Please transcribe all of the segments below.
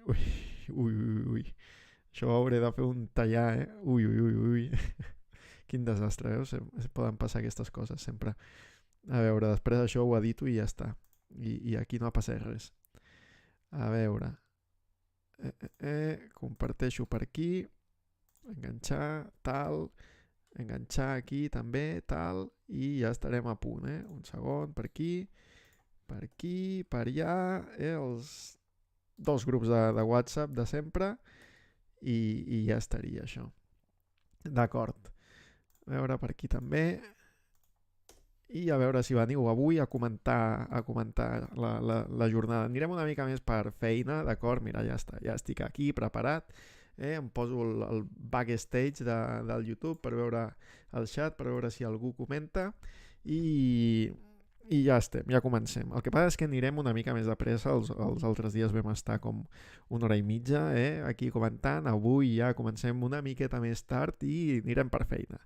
Ui, ui, ui, ui. Això hauré de fer un tallar, Ui, ui, ui, ui. Quin desastre, Es poden passar aquestes coses sempre. A veure, després això ho edito i ja està. I aquí no ha passat res. A veure. Comparteixo per aquí. Enganxar, tal. Enganxar aquí també, tal. I ja estarem a punt, Un segon, per aquí. Per aquí, per allà. Els dos grups de WhatsApp de sempre. I ja estaria això. D'acord. A veure per aquí també. I a veure si veniu avui a comentar la jornada. Anirem una mica més per feina, d'acord? Mira, ja està, ja estic aquí preparat. Em poso el backstage del YouTube per veure el chat, per veure si algú comenta i ja estem, ja comencem. El que passa és que anirem una mica més de pressa. Els altres dies vam estar com una hora i mitja aquí comentant. Avui ja comencem una miqueta més tard i anirem per feina.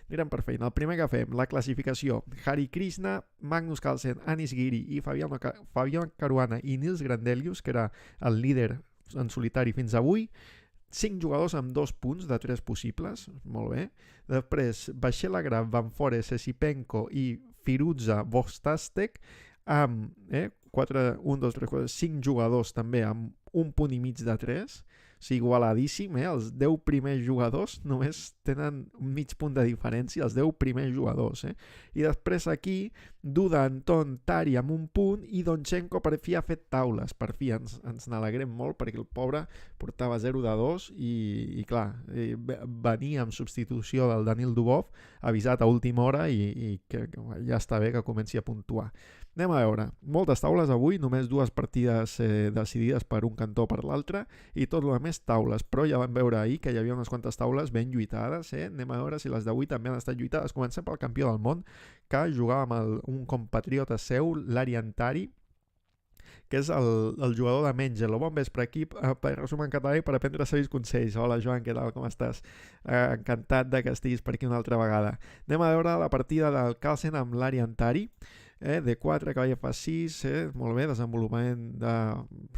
El primer que fem, la classificació. Hari Krishna, Magnus Carlsen, Anis Giri i Fabián Caruana i Nils Grandelius, que era el líder en solitari fins avui. 5 jugadors amb 2 punts de 3 possibles, molt bé. Després, Vachela Graf, Van Fore, Sesipenko i Firuza Vostastek amb 1, 2, 3, 4, 5 jugadors també amb un punt i mig de 3. O sigui, igualadíssim, Els 10 primers jugadors només tenen un mig punt de diferència, els 10 primers jugadors, I després aquí, Duda, Anton, Tari amb un punt i Donchenko per fi ha fet taules. Per fi ens n'alegrem molt perquè el pobre portava 0 de 2 i clar, venia en substitució del Danil Dubov, avisat a última hora i que ja està bé que comenci a puntuar. Anem a veure, moltes taules avui, només 2 partides decidides per un cantó o per l'altre i tot el més taules, però ja vam veure ahir que hi havia unes quantes taules ben lluitades, Anem a veure si les d'avui també han estat lluitades. Comencem pel campió del món, que jugava amb un compatriota seu, l'Arian Tari, que és el jugador de Mengelo. Bon vespre, equip, per resum en català i per aprendre savis consells. Hola Joan, què tal, com estàs? Encantat de que estiguis per aquí una altra vegada. Anem a veure la partida del Carlsen amb l'Arian Tari. D4, cavall F6, molt bé, desenvolupament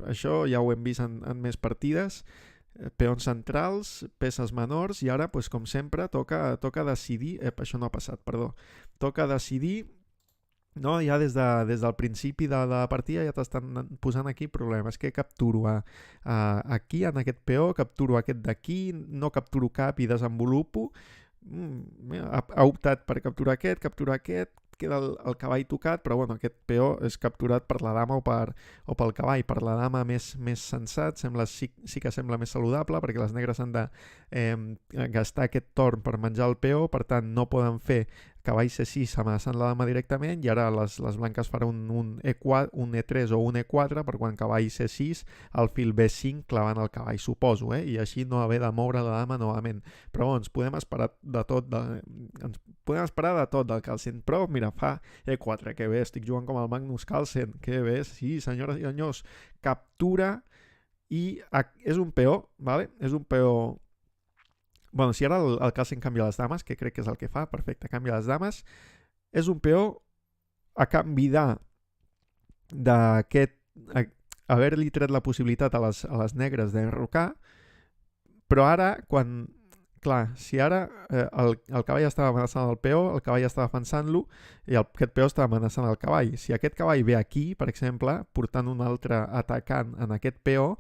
això ja ho hem vist en més partides. Peons centrals, peces menors i ara, pues, com sempre, toca decidir, això no ha passat, perdó, toca decidir, no? Ja des del principi de la partida ja t'estan posant aquí problemes. Que capturo aquí, en aquest peó, capturo aquest d'aquí, no capturo cap i desenvolupo. Ha optat per capturar aquest, queda el cavall tocat, però bueno, aquest peó és capturat per la dama o pel cavall. Per la dama més sensat, sí que sembla més saludable, perquè les negres han de gastar aquest torn per menjar el peó, per tant no poden fer cavall C6 amenaçant la dama directament, i ara les blanques faran un E3 o un E4 per quan cavall C6 al fil B5 clavant el cavall, suposo, i així no haver de moure la dama novament. Però ens podem esperar de tot del Carlsen, però mira, fa E4, que bé, estic jugant com el Magnus Carlsen, que bé, sí, senyores i senyors, captura i és un peó, vale? És un peó. Bueno, si ara el Carlsen canvia les dames, que crec que és el que fa, perfecte, canvia les dames, és un peó a canvi d'aquest haver-li tret la possibilitat a les negres d'enrocar, però ara, clar, si ara el cavall estava amenaçant el peó, el cavall estava defensant-lo i aquest peó estava amenaçant el cavall. Si aquest cavall ve aquí, per exemple, portant un altre atacant en aquest peó,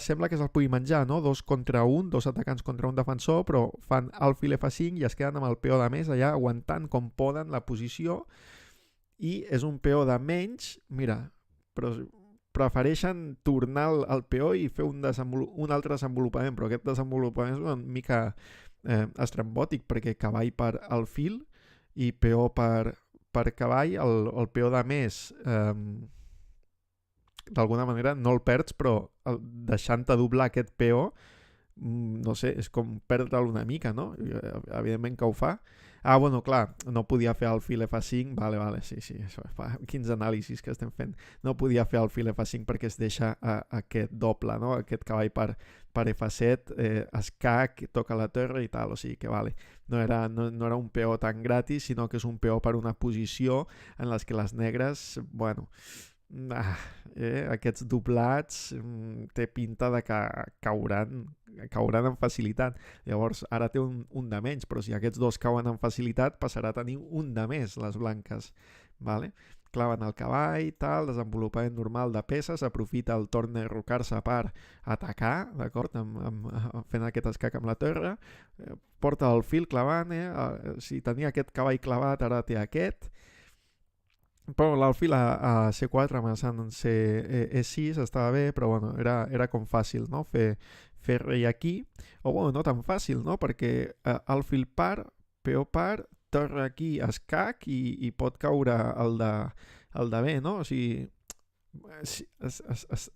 sembla que se'l pugui menjar, no? 2 contra 1, 2 atacants contra un defensor, però fan alfil F5 i es queden amb el peó de més allà aguantant com poden la posició, i és un peó de menys. Mira, però prefereixen tornar el peó i fer un altre desenvolupament, però aquest desenvolupament és una mica estrambòtic, perquè cavall per alfil i peó per cavall, el peó de més d'alguna manera no el perds, però deixant-te doblar aquest peó, no sé, és com perdre'l una mica, no? Evidentment que ho fa. Bueno, clar, no podia fer el fil F5, vale, sí, quins anàlisis que estem fent. No podia fer el fil F5 perquè es deixa aquest doble, no? Aquest cavall per F7, escac, toca la torre i tal, o sigui que vale. No era un peó tan gratis, sinó que és un peó per una posició en les que les negres, bueno, Aquests doblats té pinta de que cauran amb facilitat. Llavors, ara té un de menys, però si aquests dos cauen amb facilitat, passarà a tenir un de més, les blanques. Vale? Claven el cavall, tal, desenvolupament normal de peces, aprofita el torn de rocar-se per atacar, d'acord? Fent aquest escac amb la torre, porta el fil clavant, si tenia aquest cavall clavat, ara té aquest, però l'alfil a C4 amenaçant en E6 estava bé, però bueno, era com fàcil, no? Fer rei aquí, o bueno, no tan fàcil, no? Perquè alfil par, peó par, torre aquí, escac i pot caure el de B, no? O sigui,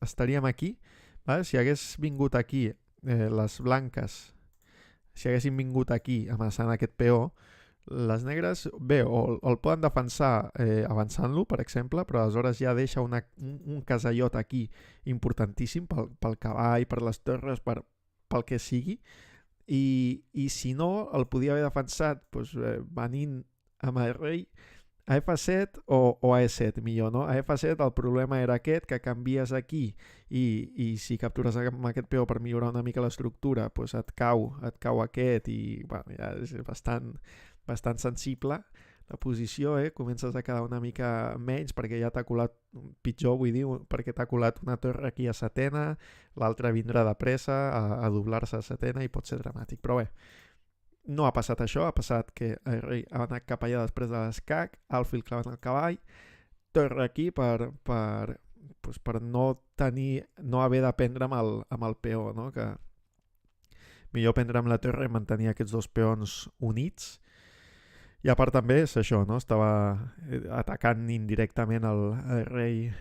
estaríem aquí, vale? Si hagués vingut aquí les blanques, si haguessin vingut aquí amenaçant aquest peó, les negres, bé, o el poden defensar avançant-lo, per exemple, però aleshores ja deixa un casallot aquí importantíssim pel cavall, per les torres, pel que sigui, i si no, el podia haver defensat doncs, venint amb el rei a F7 o a E7, millor, no? A F7 el problema era aquest, que canvies aquí i si captures amb aquest peó per millorar una mica l'estructura, doncs et cau aquest i bueno, ja és bastant sensible la posició, comences a quedar una mica menys perquè ja t'ha colat pitjor, vull dir, perquè t'ha colat una torre aquí a setena, l'altra vindrà de pressa a doblar-se a setena i pot ser dramàtic, però bé, no ha passat això, ha passat que el rei ha anat cap allà després de l'escac, alfil clavant el cavall, torre aquí per no haver de prendre amb el peó, no? Que millor prendre amb la torre i mantenir aquests dos peons units. I a part també és això, no? Estava atacant indirectament el rei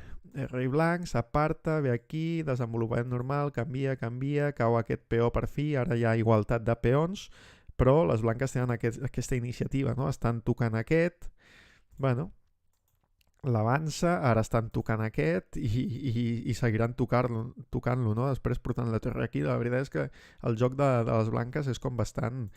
blanc, s'aparta, ve aquí, desenvolupament normal, canvia, cau aquest peó per fi, ara hi ha igualtat de peons, però les blanques tenen aquesta iniciativa, no? Estan tocant aquest, bueno, l'avança, ara estan tocant aquest i seguiran tocant-lo, no? Després portant la torre aquí. La veritat és que el joc de les blanques és com bastant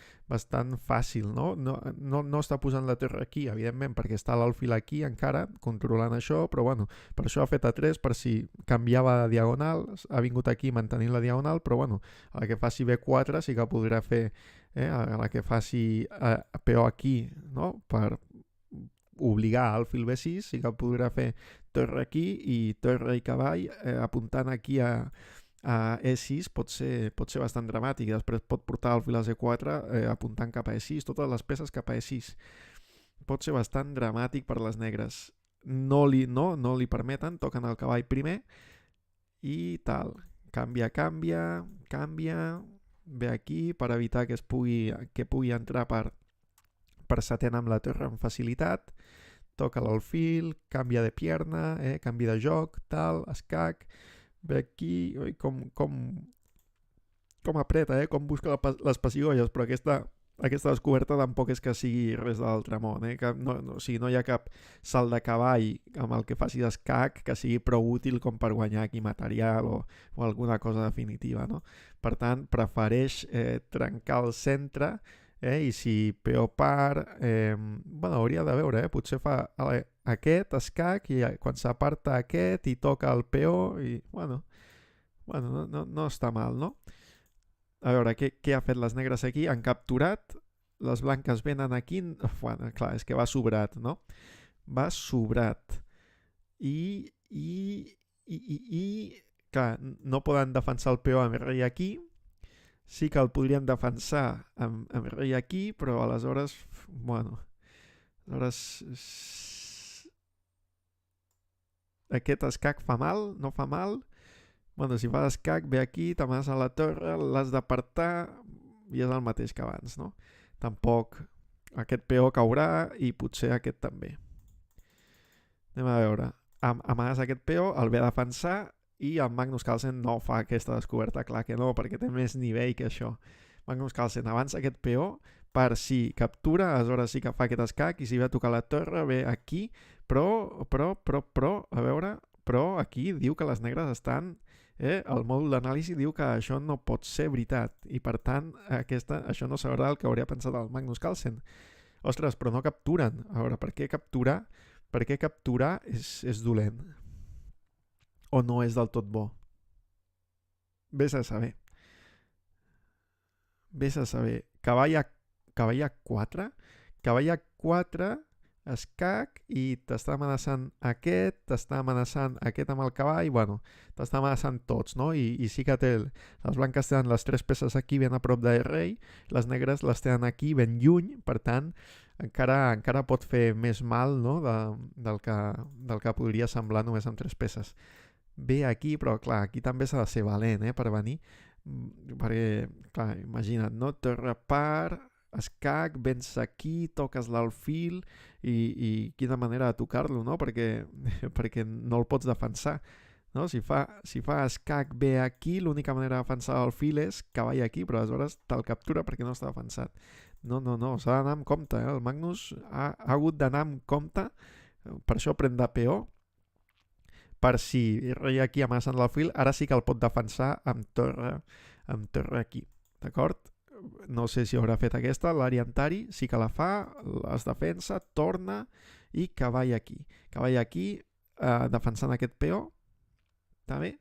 fàcil, no? No està posant la torre aquí, evidentment, perquè està l'alfil aquí encara, controlant això, però bueno, per això ha fet A3, per si canviava de diagonal, ha vingut aquí mantenint la diagonal, però bueno, a la que faci B4 sí que podrà fer, a la que faci peó aquí, no? Per obligar alfil B6, sí que podrà fer torre aquí i torre i cavall apuntant aquí a E6 pot ser bastant dramàtic. Després pot portar alfil a C4 apuntant cap a E6, totes les peces cap a E6. Pot ser bastant dramàtic per les negres. No li permeten, toquen el cavall primer i tal. Canvia, ve aquí per evitar que pugui entrar per setena amb la torre amb facilitat, toca l'alfil, canvia de pierna, canvi de joc, tal, escac, ve aquí, oi, com apreta, com busca les pessigolles, però aquesta descoberta tampoc és que sigui res de l'altre món, que o sigui, no hi ha cap salt de cavall amb el que faci escac que sigui prou útil com per guanyar aquí material o alguna cosa definitiva, no? Per tant, prefereix trencar el centre, i si peó par, bueno, hauria de veure, potser fa aquest escac i quan s'aparta aquest i toca el peó i, bueno, no està mal, no? A veure, què ha fet les negres aquí? Han capturat, les blanques venen aquí, bueno, clar, és que va sobrat, no? Va sobrat. I clar, no poden defensar el peó amb rei aquí, sí que el podrien defensar amb rei aquí, però aleshores, bueno, aquest escac fa mal, no fa mal. Bueno, si fa escac, ve aquí, t'amenaça la torre, l'has d'apartar i és el mateix que abans, no? Tampoc aquest peó caurà i potser aquest també. Anem a veure. Amenaça aquest peó, el ve a defensar i el Magnus Carlsen no fa aquesta descoberta, clar que no, perquè té més nivell que això. Magnus Carlsen avança aquest peó per si captura, aleshores sí que fa aquest escac i si ve a tocar la torre, ve aquí, però, a veure, però aquí diu que les negres estan, el mòdul d'anàlisi diu que això no pot ser veritat i per tant això no sabrà el que hauria pensat el Magnus Carlsen. Ostres, però no capturen. A veure, per què capturar és dolent. o no és del tot bo? Vés a saber. Vés a saber. Cavall a 4? Cavall a 4, escac, i t'està amenaçant aquest, t'està amenaçant aquest amb el cavall, bueno, t'està amenaçant tots, no? I sí que les blanques tenen les 3 peces aquí ben a prop del rei, les negres les tenen aquí ben lluny, per tant, encara pot fer més mal, no?, del que podria semblar només amb 3 peces. Ve aquí, però clar, aquí també s'ha de ser valent, per venir, perquè, clar, imagina't, no? Torre par, escac, vens aquí, toques l'alfil i quina manera de tocar-lo, no? Perquè no el pots defensar, no? Si fa escac bé aquí, l'única manera de defensar l'alfil és cavall aquí, però aleshores te'l captura perquè no està defensat. No, s'ha d'anar amb compte, El Magnus ha hagut d'anar amb compte, per això pren de peó, per si rei aquí amenaçant l'alfil, ara sí que el pot defensar amb torre aquí, d'acord? No sé si haurà fet aquesta, l'Ariantari sí que la fa, es defensa, torna i cavall aquí. Cavall aquí, defensant aquest peó, està bé?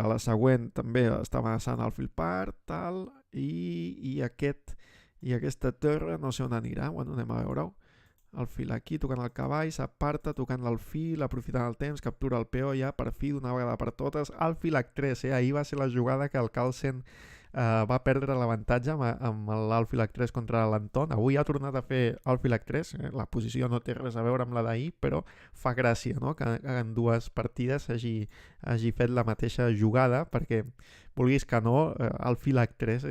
A la següent també està amenaçant el fil part, tal, i aquesta torre no sé on anirà, bueno, anem a veure-ho. El fil aquí, tocant el cavall, s'aparta, tocant l'alfil, aprofitant el temps, captura el peó ja per fi d'una vegada per totes. Alfil H3, ahir va ser la jugada que el Carlsen va perdre l'avantatge amb l'alfil H3 contra l'Anton. Avui ha tornat a fer alfil H3, la posició no té res a veure amb la d'ahir, però fa gràcia, no?, que en dues partides hagi fet la mateixa jugada, perquè vulguis que no, alfil H3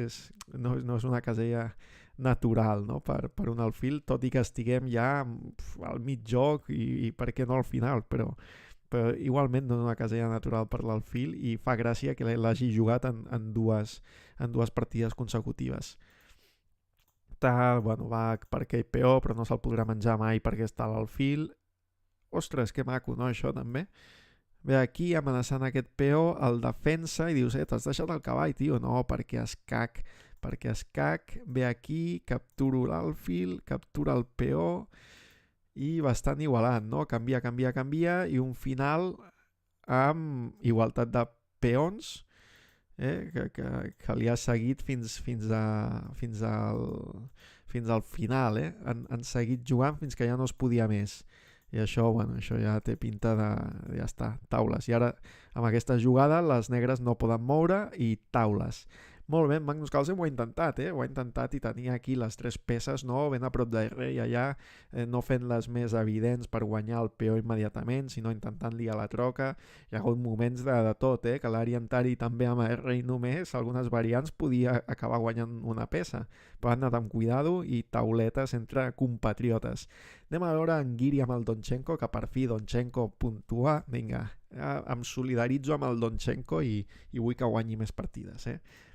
no és una casella natural, no?, per un alfil, tot i que estiguem ja al mig joc i per què no al final, però igualment no és una casella natural per l'alfil i fa gràcia que l'hagi jugat en dues partides consecutives. Bueno, va per aquell peó, però no se'l podrà menjar mai perquè està a l'alfil. Ostres, que maco, no, això també? Ve aquí amenaçant aquest peó, el defensa i dius, t'has deixat el cavall, tio. No, perquè escac, ve aquí, capturo l'alfil, captura el peó i bastant igualant, no? Canvia i un final amb igualtat de peons, que li ha seguit fins al final, han seguit jugant fins que ja no es podia més. I això ja té pinta de... ja està, taules. I ara, amb aquesta jugada, les negres no poden moure i taules. Molt bé, Magnus Carlsen ho ha intentat, ho ha intentat i tenia aquí les 3 peces, no?, ben a prop del rei allà, no fent-les més evidents per guanyar el peó immediatament, sinó intentant liar la troca. Hi ha hagut moments de tot, que l'Ariantari també amb el rei només, algunes variants podia acabar guanyant una peça, però han anat amb cuidado i tauletes entre compatriotes. Anem a veure en Guiri amb el Donchenko, que per fi Donchenko puntua. Vinga, em solidaritzo amb el Donchenko i vull que guanyi més partides,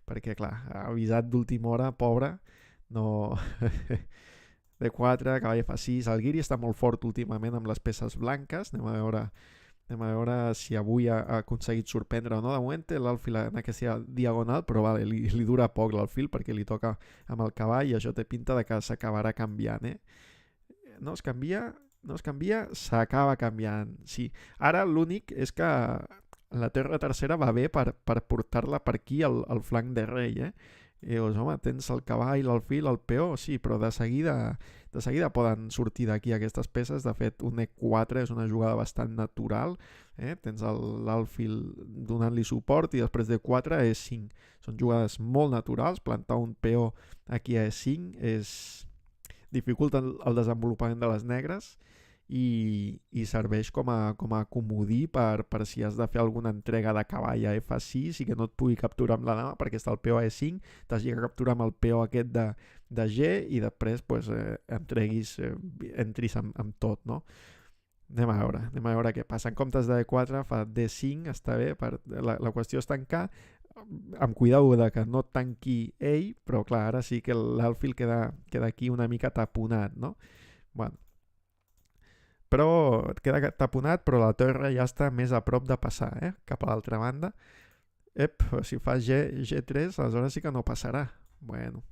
perquè, clar, ha avisat d'última hora, pobre, no... D4, cavall F6, el Guiri està molt fort últimament amb les peces blanques, anem a veure si avui ha aconseguit sorprendre o no. De moment té l'alfil en aquesta diagonal, però vale, li dura poc l'alfil perquè li toca amb el cavall i això té pinta de que s'acabarà canviant, No es canvia, s'acaba canviant, sí. Ara l'únic és que la torre tercera va bé per portar-la per aquí al flanc de rei, I dius, home, tens el cavall, l'alfil, el peó, sí, però de seguida poden sortir d'aquí aquestes peces. De fet, un E4 és una jugada bastant natural, tens l'alfil donant-li suport i després d'E4 E5. Són jugades molt naturals. Plantar un peó aquí a E5 dificulta el desenvolupament de les negres i serveix com a comodí per si has de fer alguna entrega de cavall a F6 i que no et pugui capturar amb la dama perquè està el peó a E5, t'hagi de capturar amb el peó aquest de G i després entris amb tot, no? Anem a veure què passa. En comptes de E4 fa D5, està bé, la qüestió és tancar amb cuidado de que no tanqui ell, però clar, ara sí que l'alfil queda aquí una mica taponat, no? Bueno, però queda taponat, però la torre ja està més a prop de passar, cap a l'altra banda. Si fa G3, aleshores sí que no passarà. Bueno.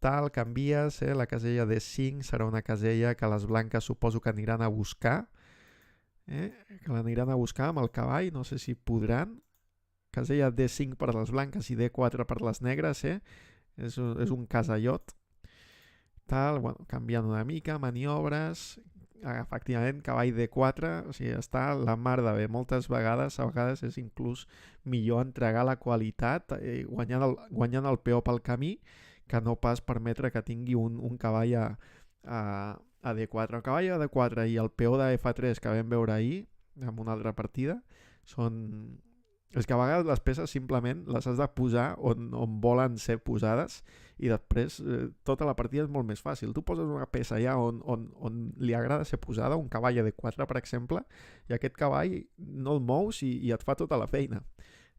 Tal, canvies, la casella D5 serà una casella que les blanques suposo que aniran a buscar. que l'aniran a buscar amb el cavall, no sé si podran. Casella D5 per les blanques i D4 per les negres, és un casallot. Tal, bueno, canviant una mica, maniobres, efectivament cavall D4, o sigui, està la mar de bé. Moltes vegades, a vegades és inclús millor entregar la qualitat guanyant el peó pel camí que no pas permetre que tingui un cavall a D4. El cavall a D4 i el peó de F3 que vam veure ahir en una altra partida són... És que a vegades les peces simplement les has de posar on volen ser posades i després tota la partida és molt més fàcil. Tu poses una peça allà on li agrada ser posada, un cavall a D4 per exemple, i aquest cavall no el mous i et fa tota la feina.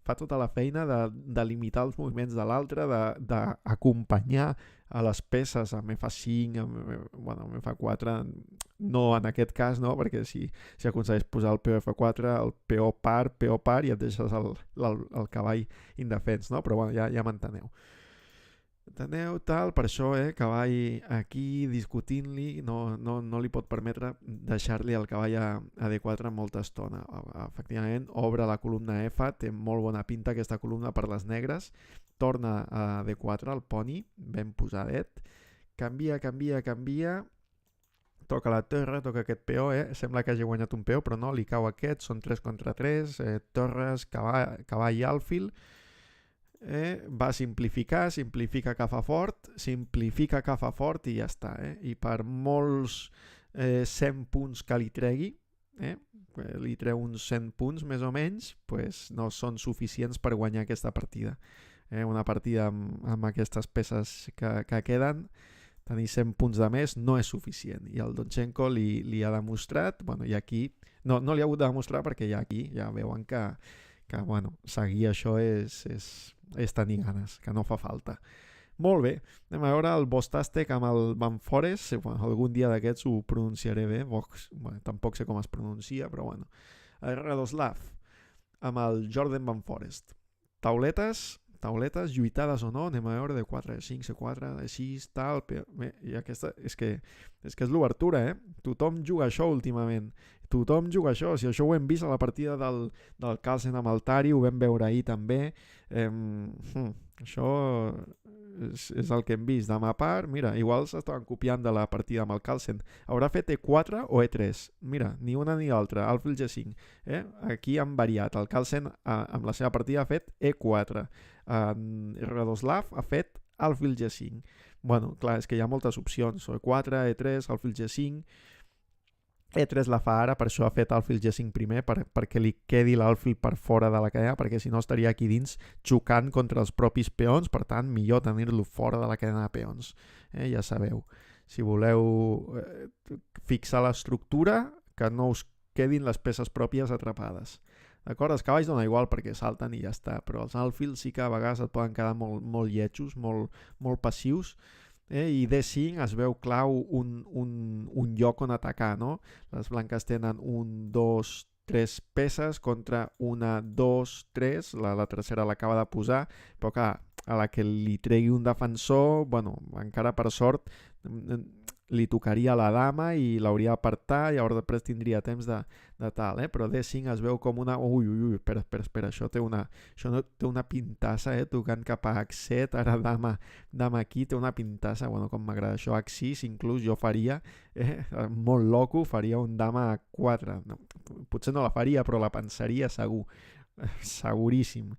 Fa tota la feina de limitar els moviments de l'altre, d'acompanyar a les peces amb F5, amb F4, no en aquest cas, no, perquè si aconsegueix posar el peó F4, el peó par i et deixes el cavall indefens, no? Però bueno, ja m'enteneu. Enteneu, tal, per això, cavall aquí discutint-li, no li pot permetre deixar-li el cavall a D4 molta estona. Efectivament, obre la columna F, té molt bona pinta aquesta columna per les negres, torna a D4 el poni, ben posadet, canvia, toca la torre, toca aquest peó, sembla que hagi guanyat un peó, però no, li cau aquest, són 3 contra 3, torres, cavall i alfil, va simplifica que fa fort i ja està, i per molts 100 punts que li tregui, li treu uns 100 punts més o menys, pues no són suficients per guanyar aquesta partida. Una partida amb aquestes peces que queden, tenir 100 punts de més no és suficient, i el Donchenko li ha demostrat, bueno, i aquí no li ha hagut de demostrar perquè ja aquí ja veuen que bueno, seguir això és tenir ganes, que no fa falta. Molt bé, anem a veure el Bostastec amb el Van Forest, algun dia d'aquests ho pronunciaré bé, tampoc sé com es pronuncia, però bueno. Radoslav amb el Jordan Van Forest. Tauletes, lluitades o no, anem a veure de 4, 5, C4, de 6, tal, i aquesta és que és l'obertura, tothom juga això últimament, si això ho hem vist a la partida del Carlsen amb el Tari, ho vam veure ahir també, això és el que hem vist, demà a part, mira, igual s'estaven copiant de la partida amb el Carlsen, haurà fet E4 o E3, mira, ni una ni l'altra, alfil G5, aquí han variat, el Carlsen amb la seva partida ha fet E4, Radoslav ha fet alfil G5, bueno, clar, és que hi ha moltes opcions, E4, E3, alfil G5, E3 la fa ara, per això ha fet alfil G5 primer, perquè li quedi l'alfil per fora de la cadena, perquè si no estaria aquí dins xocant contra els propis peons, per tant, millor tenir-lo fora de la cadena de peons. Ja sabeu, si voleu fixar l'estructura, que no us quedin les peces pròpies atrapades. D'acord? Els cavalls dona igual perquè salten i ja està, però els alfils sí que a vegades et poden quedar molt lletjos, molt passius, i D5 es veu clau un lloc on atacar, no? Les blanques tenen 1, 2, 3 peces contra 1, 2, 3, la tercera l'acaba de posar, però clar, a la que li tregui un defensor, bueno, encara per sort li tocaria la dama i l'hauria d'apartar i llavors després tindria temps de tal, però D5 es veu com una... Ui, espera, això té una pintassa, tocant cap a H7, ara dama aquí, té una pintassa, bueno, com m'agrada això, H6, inclús jo faria, molt loco, faria un dama A4, no, potser no la faria, però la pensaria segur, seguríssim,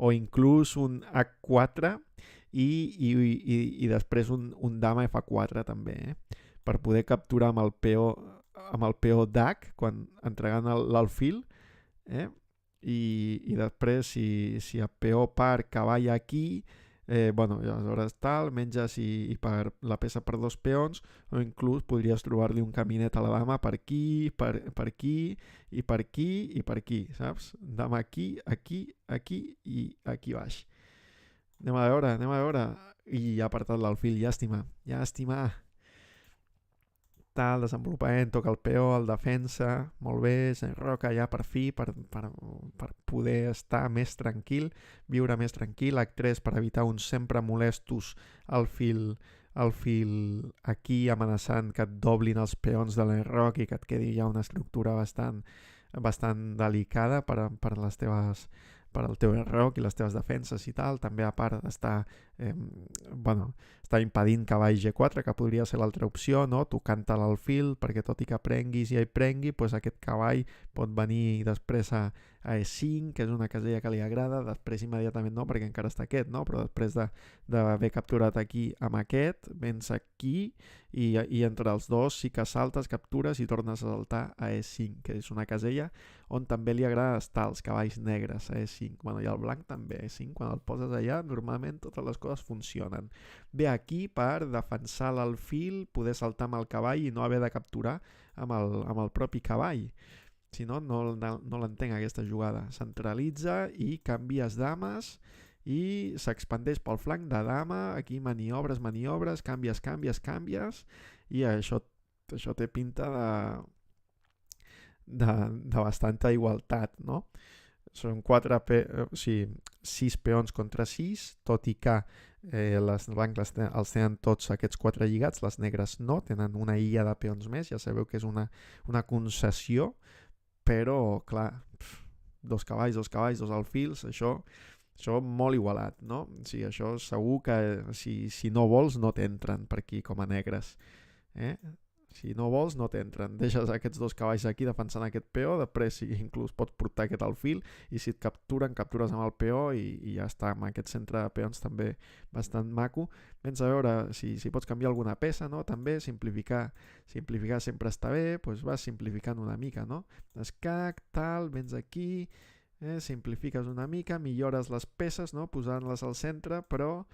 o inclús un H4 i després un dama F4 també, per poder capturar amb el peó DAC quan entregant l'alfil, i després si el peó par cavall aquí, bueno, aleshores tal, menges i per la peça per 2 peons, o inclús podries trobar-li un caminet a la dama per aquí, per aquí i per aquí i per aquí, saps? Dama aquí i aquí baix. Anem a veure. I ha apartat l'alfil, llàstima. Tal, desenvolupament, toca el peó, el defensa, molt bé, s'enroca ja per fi, per poder estar més tranquil, viure més tranquil, H3 per evitar uns sempre molestos alfil aquí amenaçant que et doblin els peons de l'enroc i que et quedi ja una estructura bastant bastant delicada per les teves per al teu rock i les teves defenses i tal, també a part d'estar està impedint cavall G4, que podria ser l'altra opció, no? Tocant-te l'alfil, perquè tot i que prenguis i ja hi prengui, doncs aquest cavall pot venir després a E5, que és una casella que li agrada, després immediatament no, perquè encara està aquest, no? Però després d'haver capturat aquí amb aquest, vens aquí i entre els dos sí que saltes, captures i tornes a saltar a E5, que és una casella on també li agrada estar els cavalls negres a E5. Bueno, i el blanc també a E5, quan el poses allà, normalment totes les coses funcionen. Ve aquí per defensar l'alfil, poder saltar amb el cavall i no haver de capturar amb el propi cavall. Si no, no l'entenc aquesta jugada. Centralitza i canvies dames i s'expandeix pel flanc de dama, aquí maniobres, canvies i això té pinta de bastanta igualtat, no? Són 6 peons contra 6, tot i que les blancs els tenen tots aquests 4 lligats, les negres no, tenen una illa de peons més, ja sabeu que és una concessió, però clar, dos cavalls, dos alfils, això molt igualat, no? O sigui, això segur que si no vols no t'entren per aquí com a negres, si no vols no t'entren, deixes aquests dos cavalls aquí defensant aquest peó, després inclús pots portar aquest alfil i si et captures amb el peó i ja està, amb aquest centre de peons també bastant maco. Vens a veure si pots canviar alguna peça, no? També simplificar sempre està bé, doncs vas simplificant una mica, no? Escac, tal, vens aquí, simplifiques una mica, millores les peces, no? Posant-les al centre, però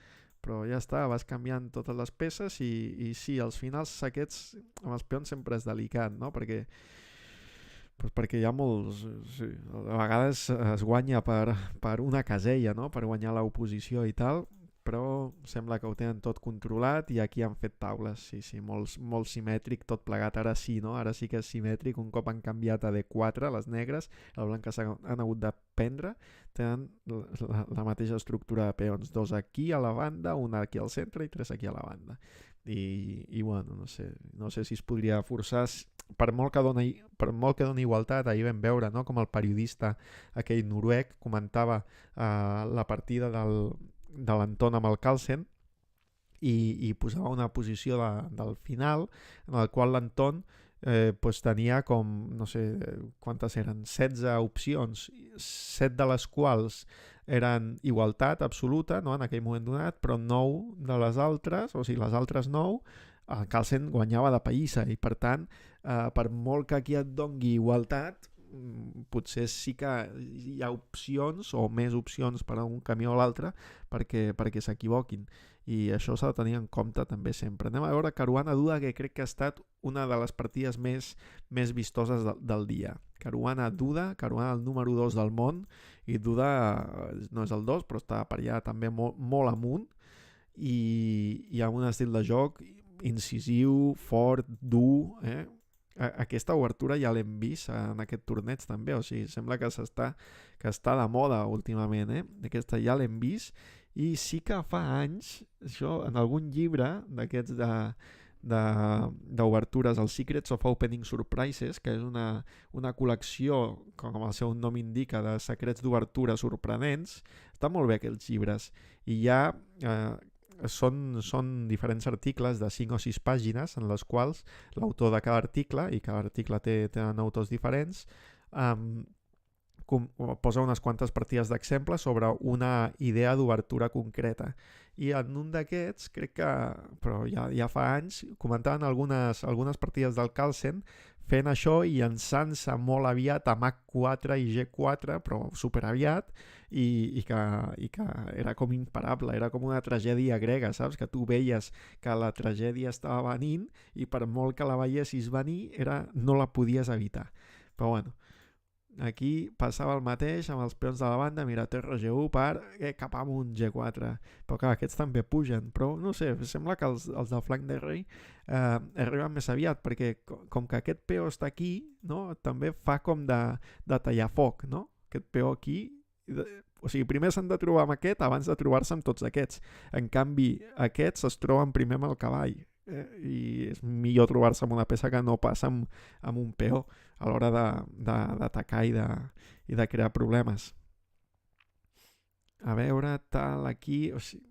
ja està, vas canviant totes les peces i sí, als finals aquests amb els peons sempre és delicat, no? Perquè hi ha molts... Sí, a vegades es guanya per una casella, no? Per guanyar l'oposició i tal, però sembla que ho tenen tot controlat i aquí han fet taules, sí, molt simètric, tot plegat, ara sí, no? Ara sí que és simètric, un cop han canviat a D4, les negres, el blanc que han hagut de prendre, tenen la mateixa estructura de peons, 2 aquí a la banda, un aquí al centre i 3 aquí a la banda. I bueno, no sé si es podria forçar, per molt que doni igualtat. Ahir vam veure, no?, com el periodista aquell noruec comentava la partida de l'Anton amb el Carlsen i posava una posició del final en el qual l'Anton tenia com, no sé quantes eren, 16 opcions, 7 de les quals eren igualtat absoluta, no?, en aquell moment donat, però 9 de les altres, o sigui, les altres 9, el Carlsen guanyava de païssa i per tant, per molt que aquí et dongui igualtat, potser sí que hi ha opcions o més opcions per a un camí o l'altre perquè s'equivoquin i això s'ha de tenir en compte també sempre. Anem a veure Caruana Duda, que crec que ha estat una de les partides més vistoses del dia. Caruana Duda, Caruana el número 2 del món, i Duda no és el 2 però està per allà també molt amunt i amb un estil de joc incisiu, fort, dur, Aquesta obertura ja l'hem vist en aquest torneig també, o sigui, sembla que està de moda últimament, Aquesta ja l'hem vist i sí que fa anys, això en algun llibre d'aquests d'obertures, el Secrets of Opening Surprises, que és una col·lecció, com el seu nom indica, de secrets d'obertura sorprenents, està molt bé aquests llibres i ja són diferents articles de 5 o 6 pàgines en les quals l'autor de cada article, i cada article tenen autors diferents, posa unes quantes partides d'exemples sobre una idea d'obertura concreta. I en un d'aquests, crec que, però ja fa anys, comentaven algunes partides del Carlsen fent això i llançant-se molt aviat a Mach 4 i G4, però superaviat, i que era com imparable, era com una tragèdia grega, saps? Que tu veies que la tragèdia estava venint i per molt que la veiessis venir, no la podies evitar. Però bueno, aquí passava el mateix amb els peons de la banda, mira, TRG1 cap amunt G4, però clar, aquests també pugen, però no sé, sembla que els del flanc de rei arriben més aviat, perquè com que aquest peó està aquí, no?, també fa com de tallar foc, no?, aquest peó aquí, o sigui, primer s'han de trobar amb aquest abans de trobar-se amb tots aquests, en canvi aquests es troben primer amb el cavall, i és millor trobar-se amb una peça que no passa amb un peó a l'hora d'atacar i de crear problemes. A veure, tal, aquí... O sigui,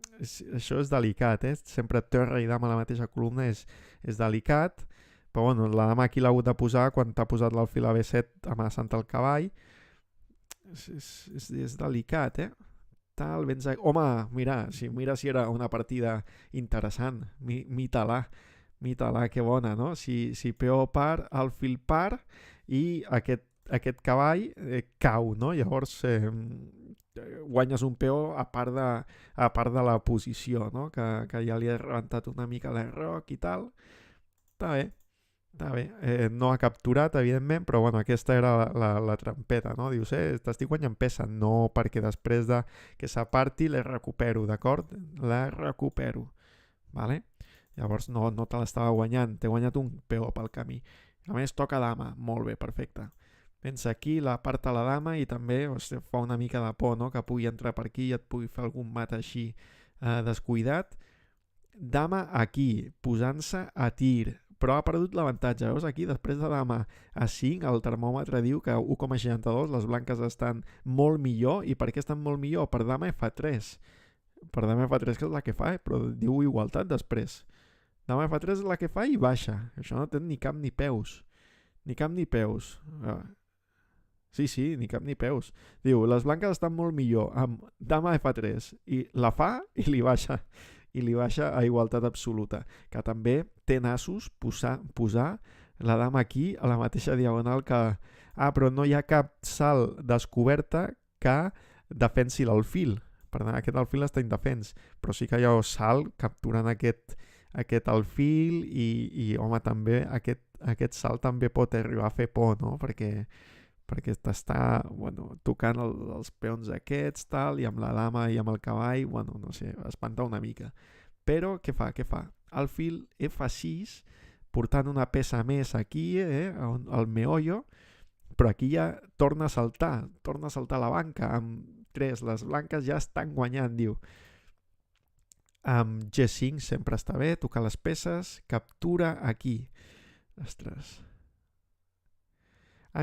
això és delicat, Sempre torre i dama a la mateixa columna és delicat, però bueno, la dama aquí l'ha hagut de posar quan t'ha posat l'alfil a B7 amenaçant el cavall. És delicat, Tal, vens aquí... Home, mira si era una partida interessant. Mita-la, que bona, no? Si peó par, alfil par i aquest cavall cau, no? Llavors guanyes un peó a part de la posició, no? Que ja li ha rebentat una mica l'erroc i tal. Està bé. No ha capturat, evidentment, però bueno, aquesta era la trampeta, no? Dius, t'estic guanyant peça, no, perquè després de que s'aparti la recupero, d'acord? La recupero, vale? Llavors no te l'estava guanyant, t'he guanyat un peó pel camí. A més, toca dama, molt bé, perfecte. Vens aquí, l'aparta la dama i també fa una mica de por, no? Que pugui entrar per aquí i et pugui fer algun mat així descuidat. Dama aquí, posant-se a tir, però ha perdut l'avantatge. Veus aquí, després de dama a 5, el termòmetre diu que 1,62, les blanques estan molt millor. I per què estan molt millor? Per dama F3. Per dama F3, que és la que fa, però diu igualtat després. Dama F3 és la que fa i baixa. Això no té ni cap ni peus. Ni cap ni peus. Sí, ni cap ni peus. Diu, les blanques estan molt millor amb dama F3 i la fa i li baixa. I li baixa a igualtat absoluta. Que també té nassos posar la dama aquí a la mateixa diagonal que... però no hi ha cap salt descoberta que defensi l'alfil. Per tant, aquest alfil està indefens. Però sí que hi ha salt capturant aquest alfil i home, també aquest salt també pot arribar a fer por, no? Perquè t'està tocant els peons aquests, tal, i amb la dama i amb el cavall, no sé, espanta una mica. Però què fa? Alfil F6, portant una peça més aquí, al meollo, però aquí ja torna a saltar la banca, amb 3, les blanques ja estan guanyant, diu. Amb G5 sempre està bé, tocar les peces, captura aquí. Ostres.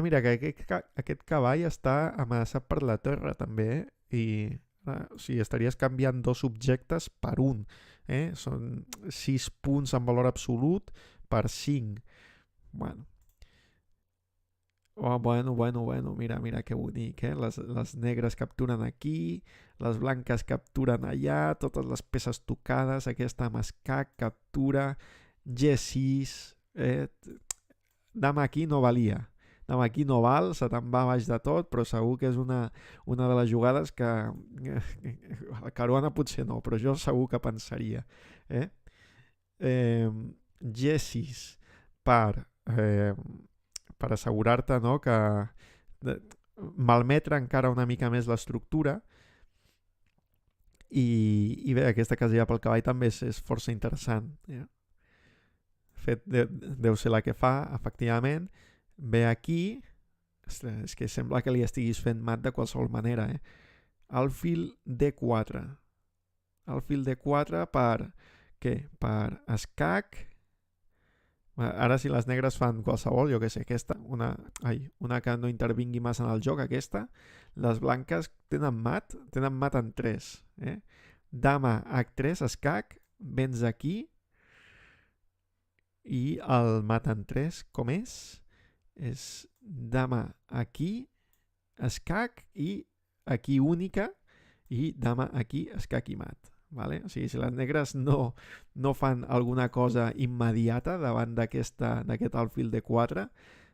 Mira, que aquest cavall està amenaçat per la torre també, i o sigui, estaries canviant 2 objectes per un, són 6 punts en valor absolut per 5. Bueno, mira que bonic, les negres capturen aquí, les blanques capturen allà, totes les peces tocades, aquesta amb escac captura, G6, dama aquí no valia. Aquí no val, se te'n va baix de tot, però segur que és una de les jugades que la Caruana potser no, però jo segur que pensaria. G6 per assegurar-te, no, que malmetre encara una mica més l'estructura. I bé, aquesta casella pel cavall també és força interessant. Fet deu ser la que fa, efectivament. Ve aquí, és que sembla que li estiguis fent mat de qualsevol manera, Alfil D4. Alfil D4 per què? Per escac. Ara si les negres fan qualsevol, jo què sé, aquesta, una que no intervingui massa en el joc, aquesta, les blanques tenen mat en 3. Dama H3, escac, vens aquí i el mat en 3, com és? És dama aquí, escac i aquí única i dama aquí, escac i mat. Vale? O sigui, si les negres no fan alguna cosa immediata davant d'aquest alfil de 4,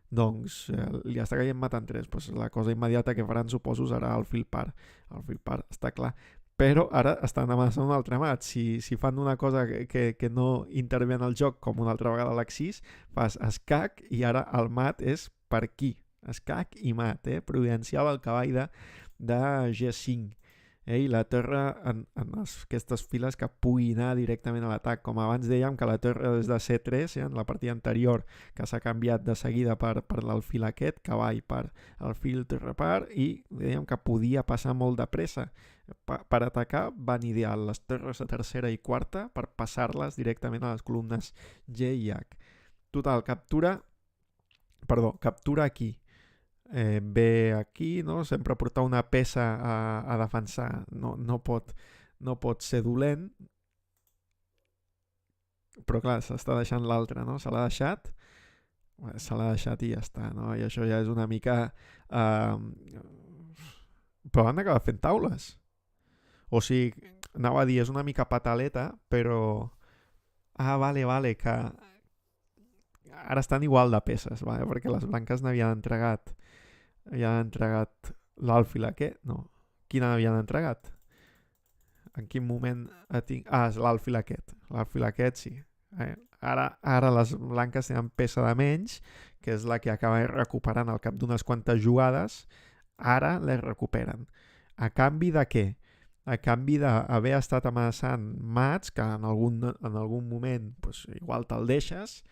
doncs li està caient mat en 3. Pues la cosa immediata que faran, suposo, serà alfil par. Alfil par, està clar. Però ara estan amenaçant un altre mat. Si fan una cosa que no intervé en el joc, com una altra vegada l'axis, fas escac i ara el mat és per aquí. Escac i mat, providencial al cavall de G5. I la torre en aquestes files que pugui anar directament a l'atac. Com abans dèiem que la torre és de C3, en la partida anterior, que s'ha canviat de seguida per l'alfil aquest, cavall per alfil torre par, i dèiem que podia passar molt de pressa. Per atacar van ideal les torres de tercera i quarta per passar-les directament a les columnes G i H. Total, captura aquí. Ve aquí, no? Sempre portar una peça a defensar no pot ser dolent, però clar, s'està deixant l'altre, no? Se l'ha deixat i ja està, no? I això ja és una mica però han acabat fent taules, o sigui, anava a dir, és una mica pataleta, però vale, que ara estan igual de peces, vale? Perquè les blanques n'havien entregat l'alfil aquest, no. Quin havien entregat? En quin moment és l'alfil aquest. L'alfil aquest sí. Ara les blanques tenen peça de menys, que és la que acaba recuperant al cap d'unes quantes jugades. Ara les recuperen. A canvi de què? A canvi d'haver estat amenaçant mats, que en algun moment pues, igual te'l deixes,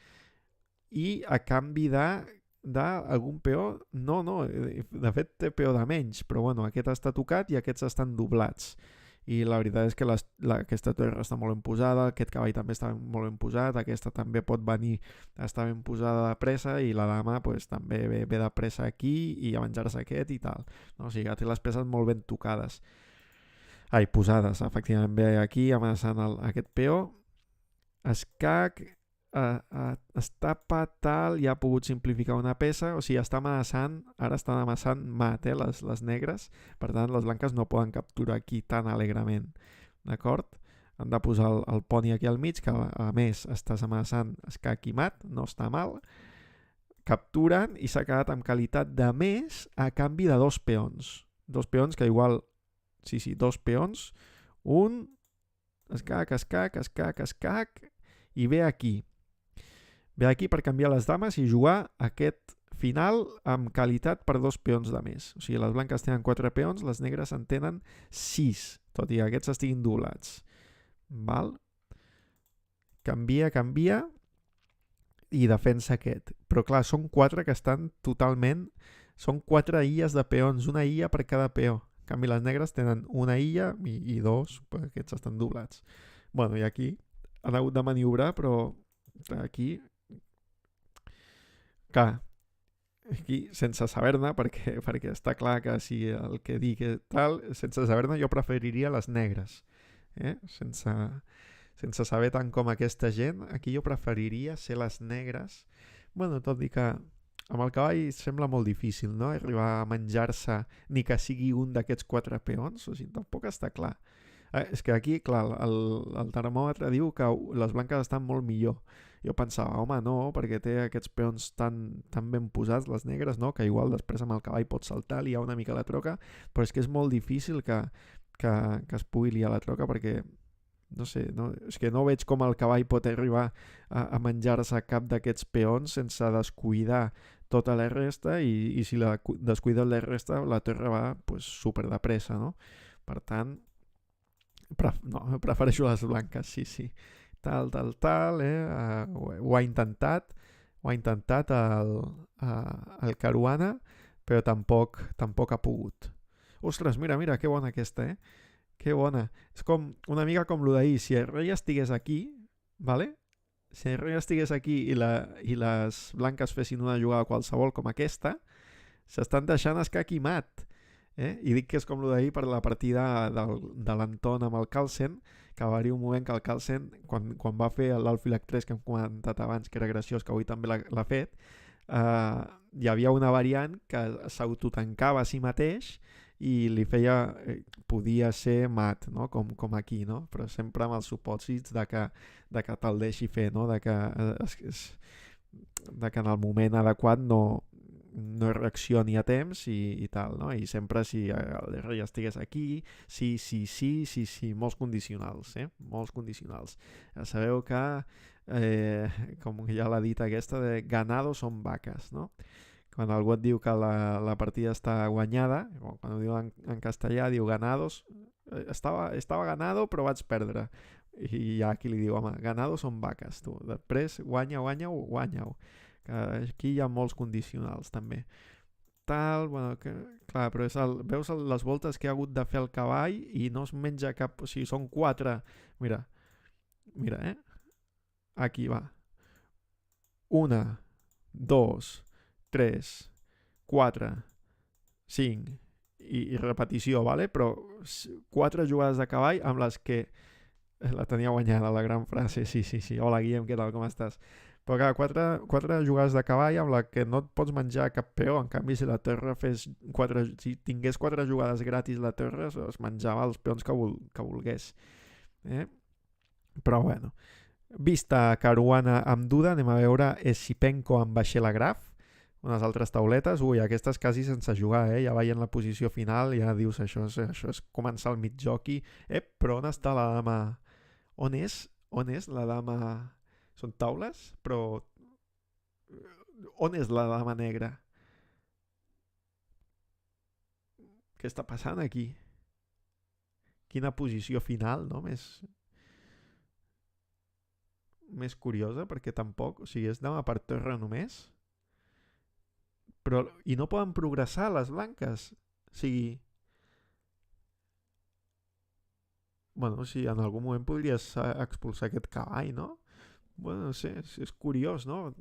i a canvi d'algun peó, no, de fet té peó de menys, però bueno, aquest està tocat i aquests estan doblats. I la veritat és que aquesta torre està molt ben posada, aquest cavall també està molt ben posat, aquesta també pot venir, està ben posada de pressa, i la dama pues, també ve de pressa aquí i a menjar-se aquest i tal. No? O sigui que té les peces molt ben tocades. Posades, efectivament, ve aquí amenaçant aquest peó. Escac està tal, ja ha pogut simplificar una peça, o sigui, ara estan amenaçant mat, les negres, per tant les blanques no poden capturar aquí tan alegrement, d'acord? Han de posar el poni aquí al mig, que a més estàs amenaçant escac i mat, no està mal, capturen i s'ha quedat amb qualitat de més a canvi de dos peons que igual, dos peons, un escac, i ve aquí per canviar les dames i jugar aquest final amb qualitat per dos peons de més. O sigui, les blanques tenen 4 peons, les negres en tenen 6, tot i que aquests estiguin doblats. Val? Canvia i defensa aquest. Però clar, són 4 que estan totalment... Són 4 illes de peons, una illa per cada peó. En canvi, les negres tenen una illa i 2, perquè aquests estan doblats. Bueno, i aquí han hagut de maniobrar, però aquí... Clar, aquí sense saber-ne, perquè està clar que si el que dic tal, sense saber-ne jo preferiria les negres. Sense saber tant com aquesta gent, aquí jo preferiria ser les negres. Bueno, tot i que amb el cavall sembla molt difícil, no? Arribar a menjar-se ni que sigui un d'aquests 4 peons, o sigui, tampoc està clar. És que aquí, clar, el termòmetre diu que les blanques estan molt millor. Jo pensava, home, no, perquè té aquests peons tan ben posats, les negres, no? Que igual després amb el cavall pot saltar, liar una mica la troca, però és que és molt difícil que es pugui liar la troca, perquè no sé, és que no veig com el cavall pot arribar a menjar-se cap d'aquests peons sense descuidar tota la resta, i si la descuida la resta, la torre va pues, super de pressa, no? Per tant, prefereixo les blanques, sí. Tal, ho ha intentat el Caruana, però tampoc ha pogut. Ostres, mira, que bona aquesta, que bona. És com una mica com lo d'ahir, si el rei estigués aquí, ¿vale? Si el rei estigués aquí i les blanques fessin una jugada qualsevol com aquesta, s'estan deixant escac i mat. I dic que és com lo d'ahir per la partida de l'Anton amb el Carlsen, que va haver un moment que el Carlsen, quan va fer l'Alfil H3 que hem comentat abans, que era graciós, que avui també l'ha fet, hi havia una variant que s'autotancava a si mateix i li feia, podia ser mat, no? com aquí, no? Però sempre amb els supòsits de que te'l deixi fer, no? de que en el moment adequat no reaccioni a temps i tal, no? I sempre si el rei estigués aquí, sí, molts condicionals, molts condicionals. Ja sabeu que, com ja l'ha dit aquesta, de ganados són vaques, no? Quan algú et diu que la partida està guanyada, quan ho diu en castellà, diu ganados, Estava ganado, però vaig perdre. I hi ha qui li diu, home, ganado són vaques, tu. Després, guanya-ho. Aquí hi ha molts condicionals, també. Bueno, clar, però veus les voltes que ha hagut de fer el cavall i no es menja cap... O sigui, són 4... Mira, aquí va. 1, 2, 3, 4, 5 i repetició, vale? Però 4 jugades de cavall amb les que la tenia guanyada, la gran frase, sí. Hola, Guillem, què tal, com estàs? Però clar, 4 jugades de cavall amb la que no et pots menjar cap peó. En canvi, si la torre si tingués 4 jugades gratis la torre, es menjava els peons que volgués. Però bueno, vista Caruana amb Duda, anem a veure Esipenko amb Vaixell-Graf, unes altres tauletes. Ui, aquestes quasi sense jugar, ja veient la posició final, ja dius, això és començar el mig jockey. Però on està la dama? On és la dama? Són taules? Però on és la dama negra? Què està passant aquí? Quina posició final, no? Més curiosa, perquè tampoc... O sigui, és dama per torre només. Però... I no poden progressar les blanques. O sigui... Bueno, sí, en algun moment podries expulsar aquest cavall, no? Bueno, no sé, és curiós, no?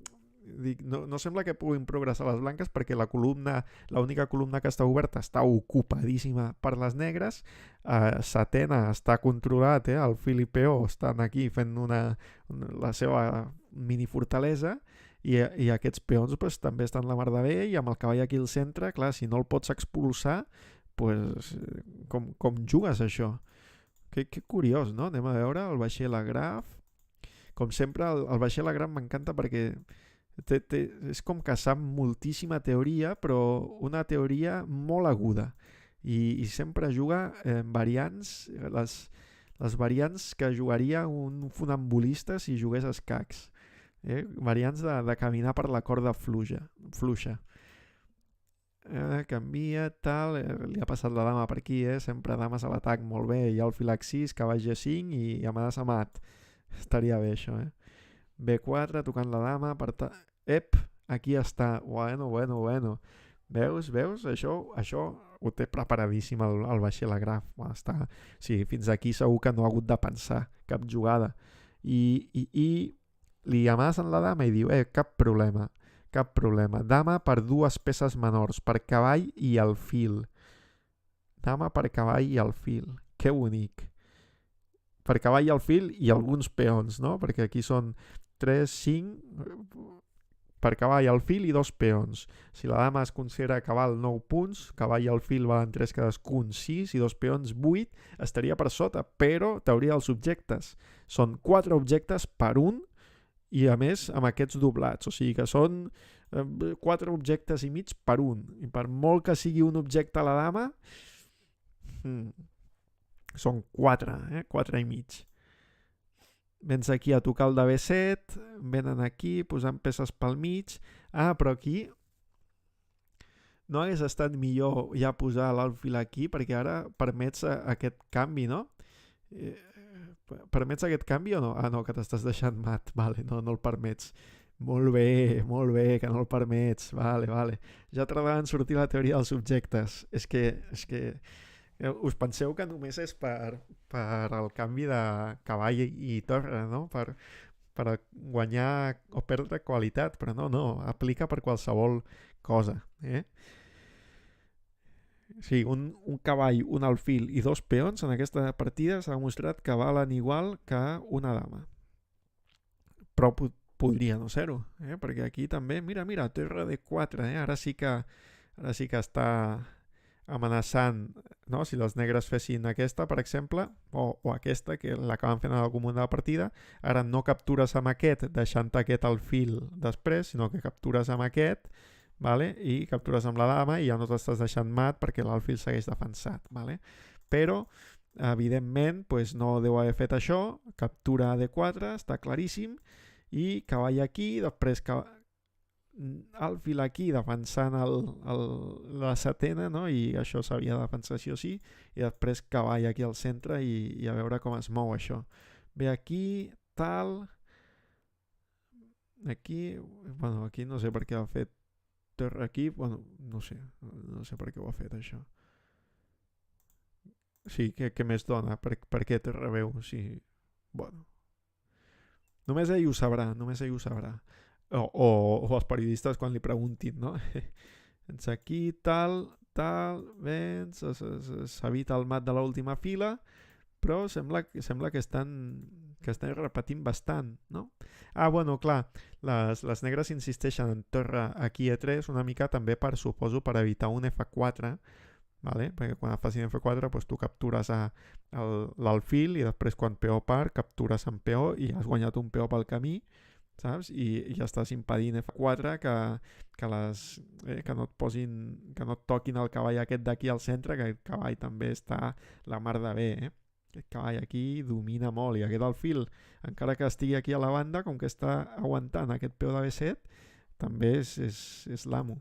Dic, no sembla que puguin progressar les blanques perquè l'única columna que està oberta està ocupadíssima per les negres. Setena està controlat, el Filipeo estan aquí fent la seva mini fortalesa i aquests peons pues, també estan la mar de bé, i amb el cavall aquí al centre, clar, si no el pots expulsar, pues, com jugues això? Que curiós, no? Anem a veure el Vaixell-Graf. Com sempre, el Vaixell-Graf m'encanta perquè és com que sap moltíssima teoria, però una teoria molt aguda. I sempre juga variants, les variants que jugaria un funambulista si jugués a escacs. Variants de caminar per la corda fluixa. Canvia, tal, li ha passat la dama per aquí, sempre dames a l'atac, molt bé, hi ha el fil H6, cavall G5 i amenaça mat. Estaria bé això, B4, tocant la dama, aquí està, bueno. Veus? Això ho té preparadíssim el Vaixell-Graf. Sí, fins aquí segur que no ha hagut de pensar cap jugada. I li amenacen la dama i diu, cap problema. Dama per 2 peces menors, per cavall i alfil. Dama per cavall i alfil. Que bonic. Per cavall i alfil i alguns peons, no? Perquè aquí són 3, 5... Per cavall i alfil i 2 peons. Si la dama es considera cavall 9 punts, cavall i alfil valen 3 cadascun 6 i 2 peons 8, estaria per sota, però teoria dels objectes. Són 4 objectes per un i a més amb aquests doblats, o sigui que són 4 objectes i mig per un, i per molt que sigui un objecte a la dama són 4, 4 i mig. Vens aquí a tocar el de B7, venen aquí posant peces pel mig. Però aquí no hagués estat millor ja posar l'alfil aquí, perquè ara permets aquest canvi, no? Permets aquest canvi o no? No, que t'estàs deixant mat. Vale, no el permets. Molt bé, que no el permets. Vale. Ja tardarà en sortir la teoria dels objectes. És que us penseu que només és per el canvi de cavall i torre, no? Per guanyar o perdre qualitat, però no, aplica per qualsevol cosa, Sí, un cavall, un alfil i 2 peons en aquesta partida s'ha demostrat que valen igual que una dama. Però podria no ser-ho, perquè aquí també, mira, torre de 4, ara sí que està amenaçant, no? Si les negres fessin aquesta, per exemple, o aquesta, que l'acaben fent en algun moment de la partida, ara no captures amb aquest, deixant aquest alfil després, sinó que captures amb aquest, vale? I captures amb la dama i ja no t'estàs deixant mat perquè l'alfil segueix defensat, vale? Però evidentment pues no deu haver fet això, captura D4, està claríssim, i cavall aquí, després alfil aquí defensant la setena, no? I això s'havia de defensar sí o sí, i després cavall aquí al centre i a veure com es mou això. Bé, aquí, tal... Aquí, bueno, aquí no sé per què ha fet torre aquí, bueno, no sé per què ho ha fet això. Sí, què més dona? Per què torre veu? Sí, bueno. Només ell ho sabrà, només ell ho sabrà. O els periodistes quan li preguntin, no? Doncs aquí, tal, vens, s'evita el mat de l'última fila, però sembla que estan repetint bastant, no? Ah, bueno, clar, les negres insisteixen en torre aquí E3 una mica també suposo, per evitar un F4, vale? Perquè quan facin F4 doncs tu captures l'alfil i després quan peó part captures en peó i has guanyat un peó pel camí, saps? I ja estàs impedint F4 que no et posin, que no et toquin el cavall aquest d'aquí al centre, que el cavall també està la mar de bé, Aquest cavall aquí domina molt i aquest alfil, encara que estigui aquí a la banda, com que està aguantant aquest peu de B7, també és l'amo.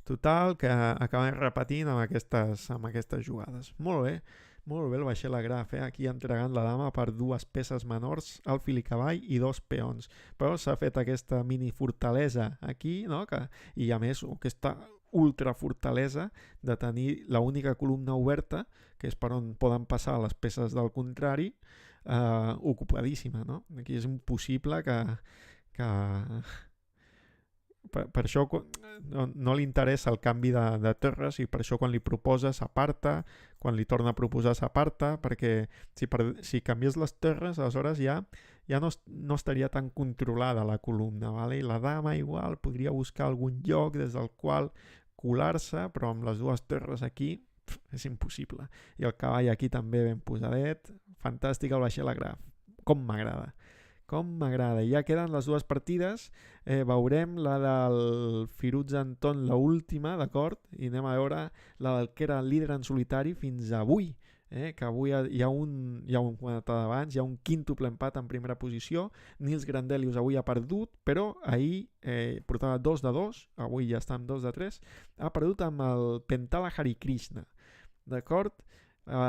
Total, que acaben repetint amb aquestes jugades. Molt bé el vaixell a graf, aquí entregant la dama per dues peces menors, alfil i cavall i dos peons. Però s'ha fet aquesta mini fortalesa aquí, no? I a més aquesta ultra fortalesa de tenir l'única columna oberta, que és per on poden passar les peces del contrari, ocupadíssima, no? Aquí és impossible que per això no li interessa el canvi de torres i per això quan li proposa s'aparta, quan li torna a proposar s'aparta, perquè si canvies les torres aleshores ja no estaria tan controlada la columna, vale? I la dama igual podria buscar algun lloc des del qual colar-se, però amb les dues torres aquí és impossible. I el cavall aquí també ben posadet, fantàstic el vaixell a graf, com m'agrada. Ja queden les dues partides, veurem la del Firuz Anton, l'última, d'acord? I anem a veure la del que era líder en solitari fins avui, que avui hi ha un abans, hi ha un quíntuple empat en primera posició. Nils Grandelius avui ha perdut, però ahir portava 2-2, avui ja està amb 2-3, ha perdut amb el Pentala Hari Krishna, d'acord?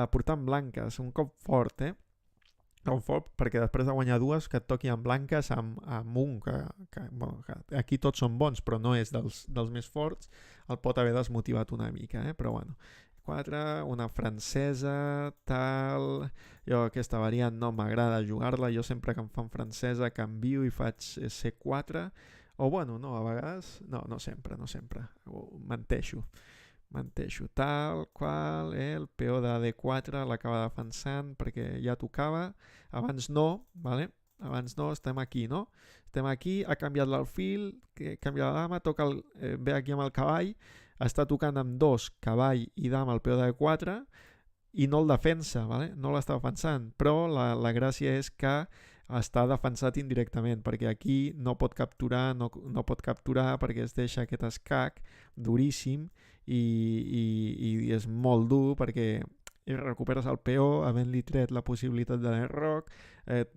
Portant blanques, un cop fort, fort, perquè després de guanyar dues que et toqui amb blanques amb un que aquí tots són bons però no és dels més forts, el pot haver desmotivat una mica, però bueno, 4, una francesa, tal, jo aquesta variant no m'agrada jugar-la, jo sempre que em fan francesa canvio i faig C4, o bueno, no, a vegades, no sempre, menteixo, tal qual, el peó de D4 l'acaba defensant perquè ja tocava, abans no, vale? Abans no, estem aquí, no? Estem aquí, ha canviat l'alfil, canvia la dama, ve aquí amb el cavall, està tocant amb 2, cavall i dama el peó de D4 i no el defensa, vale? No l'està defensant, però la gràcia és que està defensat indirectament, perquè aquí no pot capturar perquè es deixa aquest escac duríssim i és molt dur perquè recuperes el peó havent-li tret la possibilitat de l'enroc,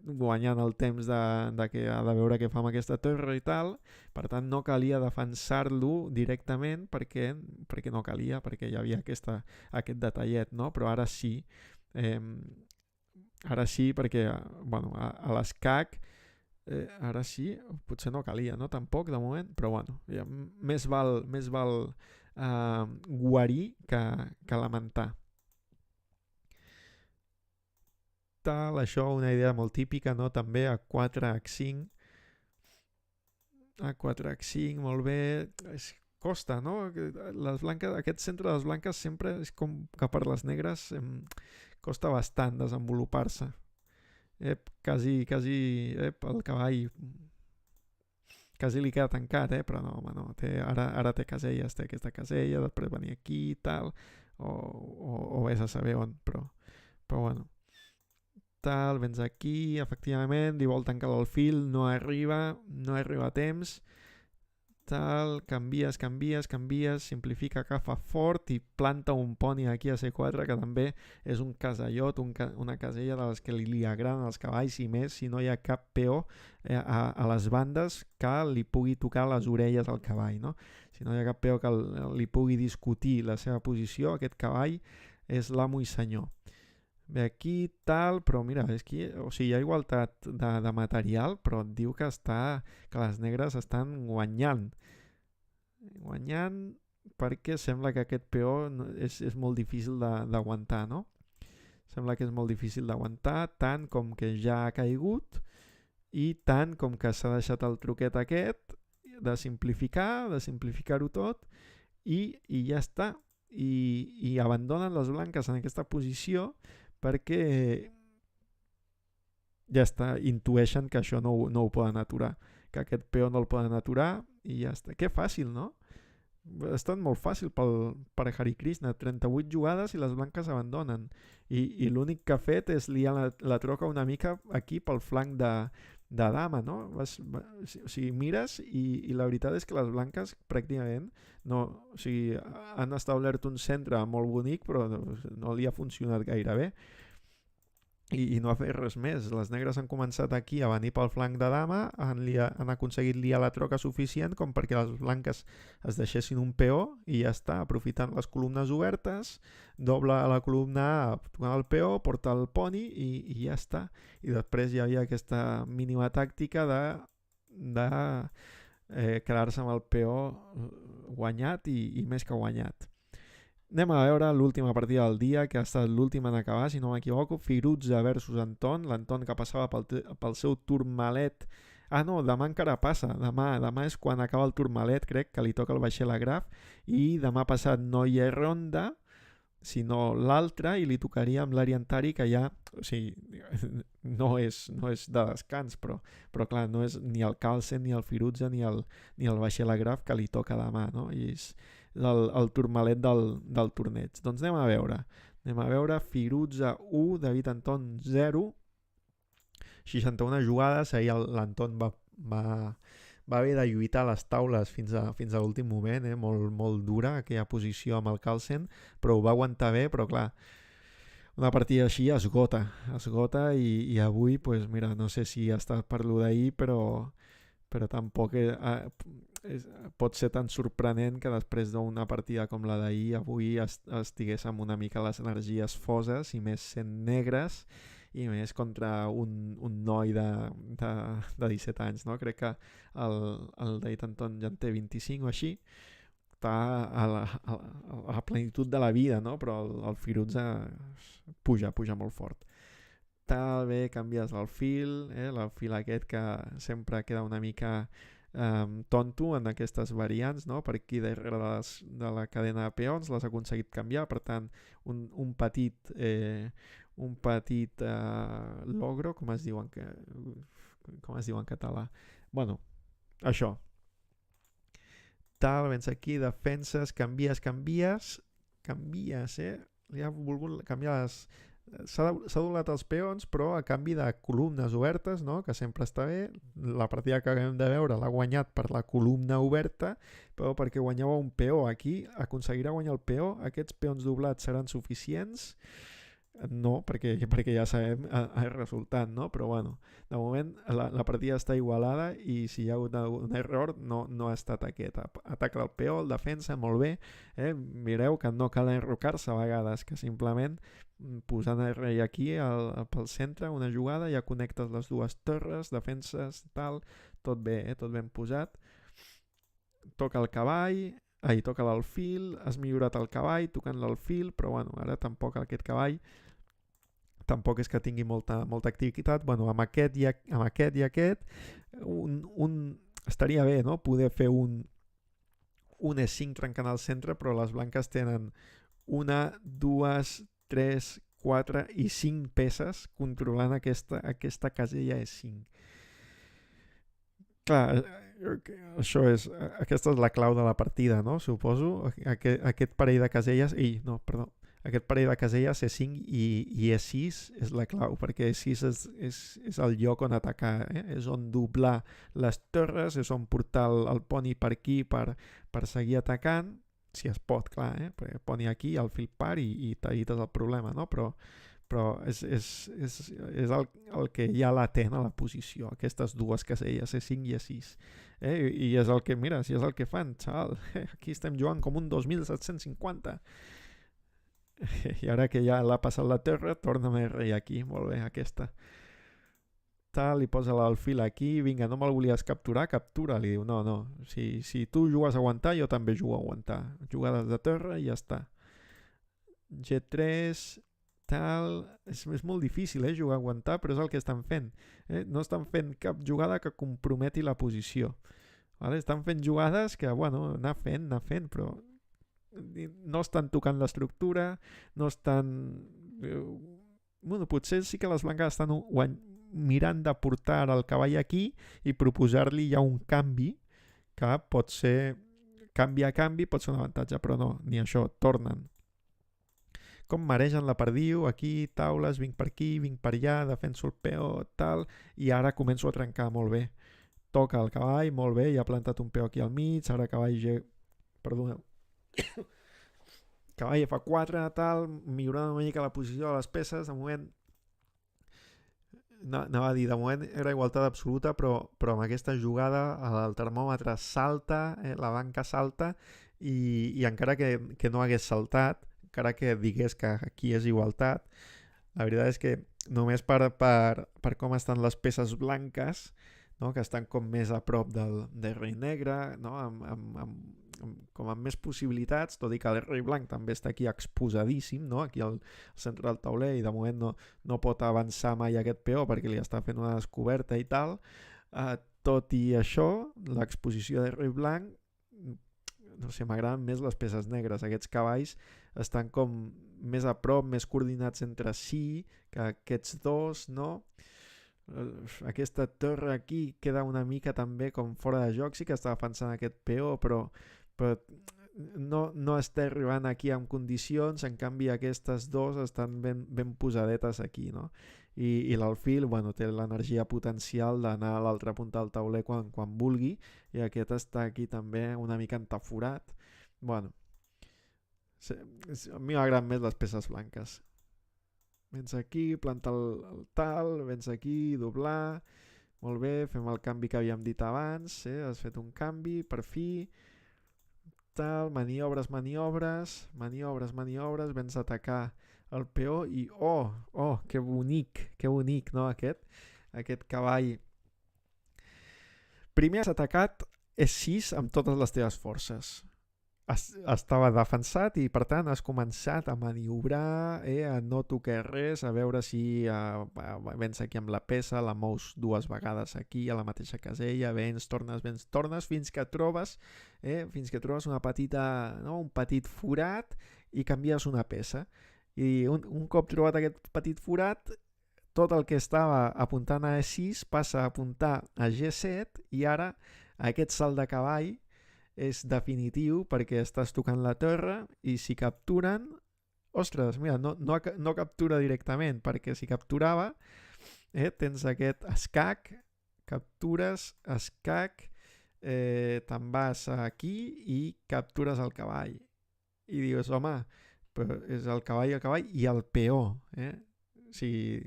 guanyant el temps de que ha de veure què fa amb aquesta torre i tal. Per tant no calia defensar-lo directament perquè no calia, perquè hi havia aquest detallet, no? Però ara sí perquè bueno, a l'escac ara sí, potser no calia, no? Tampoc de moment, però bueno, ja, més val guarir que lamentar. Tal, això una idea molt típica, no? També a 4H5, molt bé, costa, no? Les blanques, aquest centre de les blanques sempre és com que per les negres costa bastant desenvolupar-se. Quasi el cavall quasi li queda tancat, però no, home, no. Ara té caselles, té aquesta casella, després venir aquí i tal, o vés a saber on, però bueno. Tal, vens aquí, efectivament, li vol tancar l'alfil, no arriba a temps, tal, canvies, simplifica, agafa fort i planta un poni aquí a C4, que també és un casallot, una casella de les que li agraden als cavalls, i més si no hi ha cap peó a les bandes que li pugui tocar les orelles al cavall, no? Si no hi ha cap peó que li pugui discutir la seva posició, aquest cavall és l'amo i senyor. Bé, aquí tal, però mira, és que, o sigui, hi ha igualtat de material, però et diu que les negres estan guanyant perquè sembla que aquest peó és molt difícil d'aguantar, no? Sembla que és molt difícil d'aguantar, tant com que ja ha caigut i tant com que s'ha deixat el truquet aquest de simplificar-ho tot i ja està. I abandonen les blanques en aquesta posició perquè ja està, intueixen que això no ho poden aturar, que aquest peó no el poden aturar i ja està. Que fàcil, no? Ha estat molt fàcil per Hare Krishna, 38 jugades i les blanques abandonen. I l'únic que ha fet és liar la troca una mica aquí pel flanc de dama, no? O sigui, mires i la veritat és que les blanques pràcticament no, o sigui, han establert un centre molt bonic però no li ha funcionat gaire bé i no ha fet res més. Les negres han començat aquí a venir pel flanc de dama, han aconseguit liar la troca suficient com perquè les blanques es deixessin un peó i ja està, aprofitant les columnes obertes, doble a la columna A, tocant el peó, porta el poni i ja està. I després hi havia aquesta mínima tàctica de quedar-se amb el peó guanyat i més que guanyat. Anem a veure l'última partida del dia, que ha estat l'última en acabar, si no m'equivoco, Firouzja versus Anton, l'Anton que passava pel seu turmalet. Ah, no, demà encara passa, demà és quan acaba el turmalet, crec que li toca el vaixell a Graf, i demà passat no hi ha ronda, sinó l'altra, i li tocaria amb l'Ariantari, que ja, o sigui, no és de descans, però clar, no és ni el Carlsen, ni el Firouzja, ni el vaixell a Graf que li toca demà, no? I és el turmalet del torneig. Doncs anem a veure Firouzja 1, David Anton 0, 61 jugades. Ahir l'Anton va haver de lluitar a les taules fins a l'últim moment, molt dura aquella posició amb el Carlsen, però ho va aguantar bé. Però clar, una partida així esgota i avui, pues mira, no sé si ha estat per lo d'ahir, però tampoc pot ser tan sorprenent que després d'una partida com la d'ahir avui estigués amb una mica les energies foses i més sent negres i més contra un noi de 17 anys, no? Crec que el David Anton ja en té 25 o així, està a la plenitud de la vida, no? Però el Firouzja puja molt fort. Tal bé, canvies el fil aquest que sempre queda una mica tonto en aquestes variants, no? Per aquí darrere de la cadena de peons les ha aconseguit canviar, per tant un petit logro, com es diu en català, bueno, això tal, vens aquí, defenses, canvies, li ha volgut canviar s'ha doblat els peons, però a canvi de columnes obertes, no? Que sempre està bé. La partida que acabem de veure l'ha guanyat per la columna oberta, però perquè guanyava un peó. Aquí aconseguirà guanyar el peó. Aquests peons doblats seran suficients? No, perquè ja sabem el resultat, no? Però bueno, de moment la partida està igualada i si hi ha hagut un error no ha estat aquest. Ataca el peó, el defensa, molt bé. Mireu que no cal enrocar-se a vegades, que simplement posant el rei aquí pel centre, una jugada, ja connectes les dues torres, defenses, tal, tot bé, tot ben posat. Toca el cavall, toca l'alfil, has millorat el cavall tocant l'alfil, però bueno, ara tampoc aquest cavall tampoc és que tingui molta activitat. Bueno, amb aquest i aquest estaria bé, no? Poder fer un E5 trencant al centre, però les blanques tenen 1, 2, 3, 4 i 5 peces controlant aquesta casella E5. Clar, aquesta és la clau de la partida, no? Suposo, aquest parell de caselles, aquest parell de caselles C5 i E6 és la clau, perquè E6 és el lloc on atacar, és on doblar les torres, és on portar el poni per aquí per seguir atacant, si es pot, clar, perquè poni aquí el fil par i t'evites el problema, no? Però és el que hi ha latent a la posició, aquestes dues caselles, E5 i E6. I és el que, mira, si és el que fan, xaval, aquí estem jugant com un 2750. I ara que ja l'ha passat la terra, torna-me el rei aquí, molt bé, aquesta. Tal, i posa-la al fil aquí, vinga, no me'l volies capturar, captura, li diu, no, si tu jugues a aguantar, jo també jugo a aguantar, jugades de terra i ja està. G3, tal, és molt difícil jugar a aguantar, però és el que estan fent, no estan fent cap jugada que comprometi la posició, vale? Estan fent jugades que, bueno, anar fent, però no estan tocant l'estructura, no estan... Bueno, potser sí que les blanques estan mirant de portar el cavall aquí i proposar-li ja un canvi que pot ser canvi a canvi, pot ser un avantatge, però no, ni això, tornen. Com maregen la perdiu, aquí, taules, vinc per aquí, vinc per allà, defenso el peó, tal, i ara començo a trencar molt bé. Toca el cavall, molt bé, ja ha plantat un peó aquí al mig, ara cavall perdoneu. Cavall F4, tal, millorant una mica la posició de les peces, de moment anava a dir, de moment era igualtat absoluta, però amb aquesta jugada el termòmetre salta, la banca salta, i encara que no hagués saltat, encara que digués que aquí és igualtat, la veritat és que només per com estan les peces blanques, no? Que estan com més a prop del rei negre, no? Com amb més possibilitats, tot i que el rei blanc també està aquí exposadíssim, no? Aquí al centre del tauler, i de moment no pot avançar mai aquest peó perquè li està fent una descoberta i tal. Tot i això, l'exposició del rei blanc, no sé, m'agraden més les peces negres. Aquests cavalls estan com més a prop, més coordinats entre si que aquests dos, no? Aquesta torre aquí queda una mica també com fora de joc, sí que està defensant aquest peó, però no està arribant aquí en condicions, en canvi aquestes dos estan ben posadetes aquí, no? I l'alfil, bueno, té l'energia potencial d'anar a l'altra punta del tauler quan vulgui, i aquest està aquí també una mica entaforat. Bueno, a mi m'agraden més les peces blanques. Vens aquí, planta el tal, vens aquí, doblar, molt bé, fem el canvi que havíem dit abans, has fet un canvi, per fi, tal, maniobres, vens a atacar el peó i que bonic, no, aquest cavall. Primer has atacat E6 amb totes les teves forces. Estava defensat i per tant has començat a maniobrar, a no tocar res, a veure si vens aquí amb la peça, la mous dues vegades aquí a la mateixa casella, vens, tornes, fins que trobes una petita, no? Un petit forat i canvies una peça. I un cop trobat aquest petit forat, tot el que estava apuntant a E6 passa a apuntar a G7, i ara aquest salt de cavall és definitiu perquè estàs tocant la torre, i si capturen, ostres, mira, no captura directament, perquè si capturava, tens aquest escac, captures, escac, te'n vas aquí i captures el cavall. I dius, home, però és el cavall i el peó. Si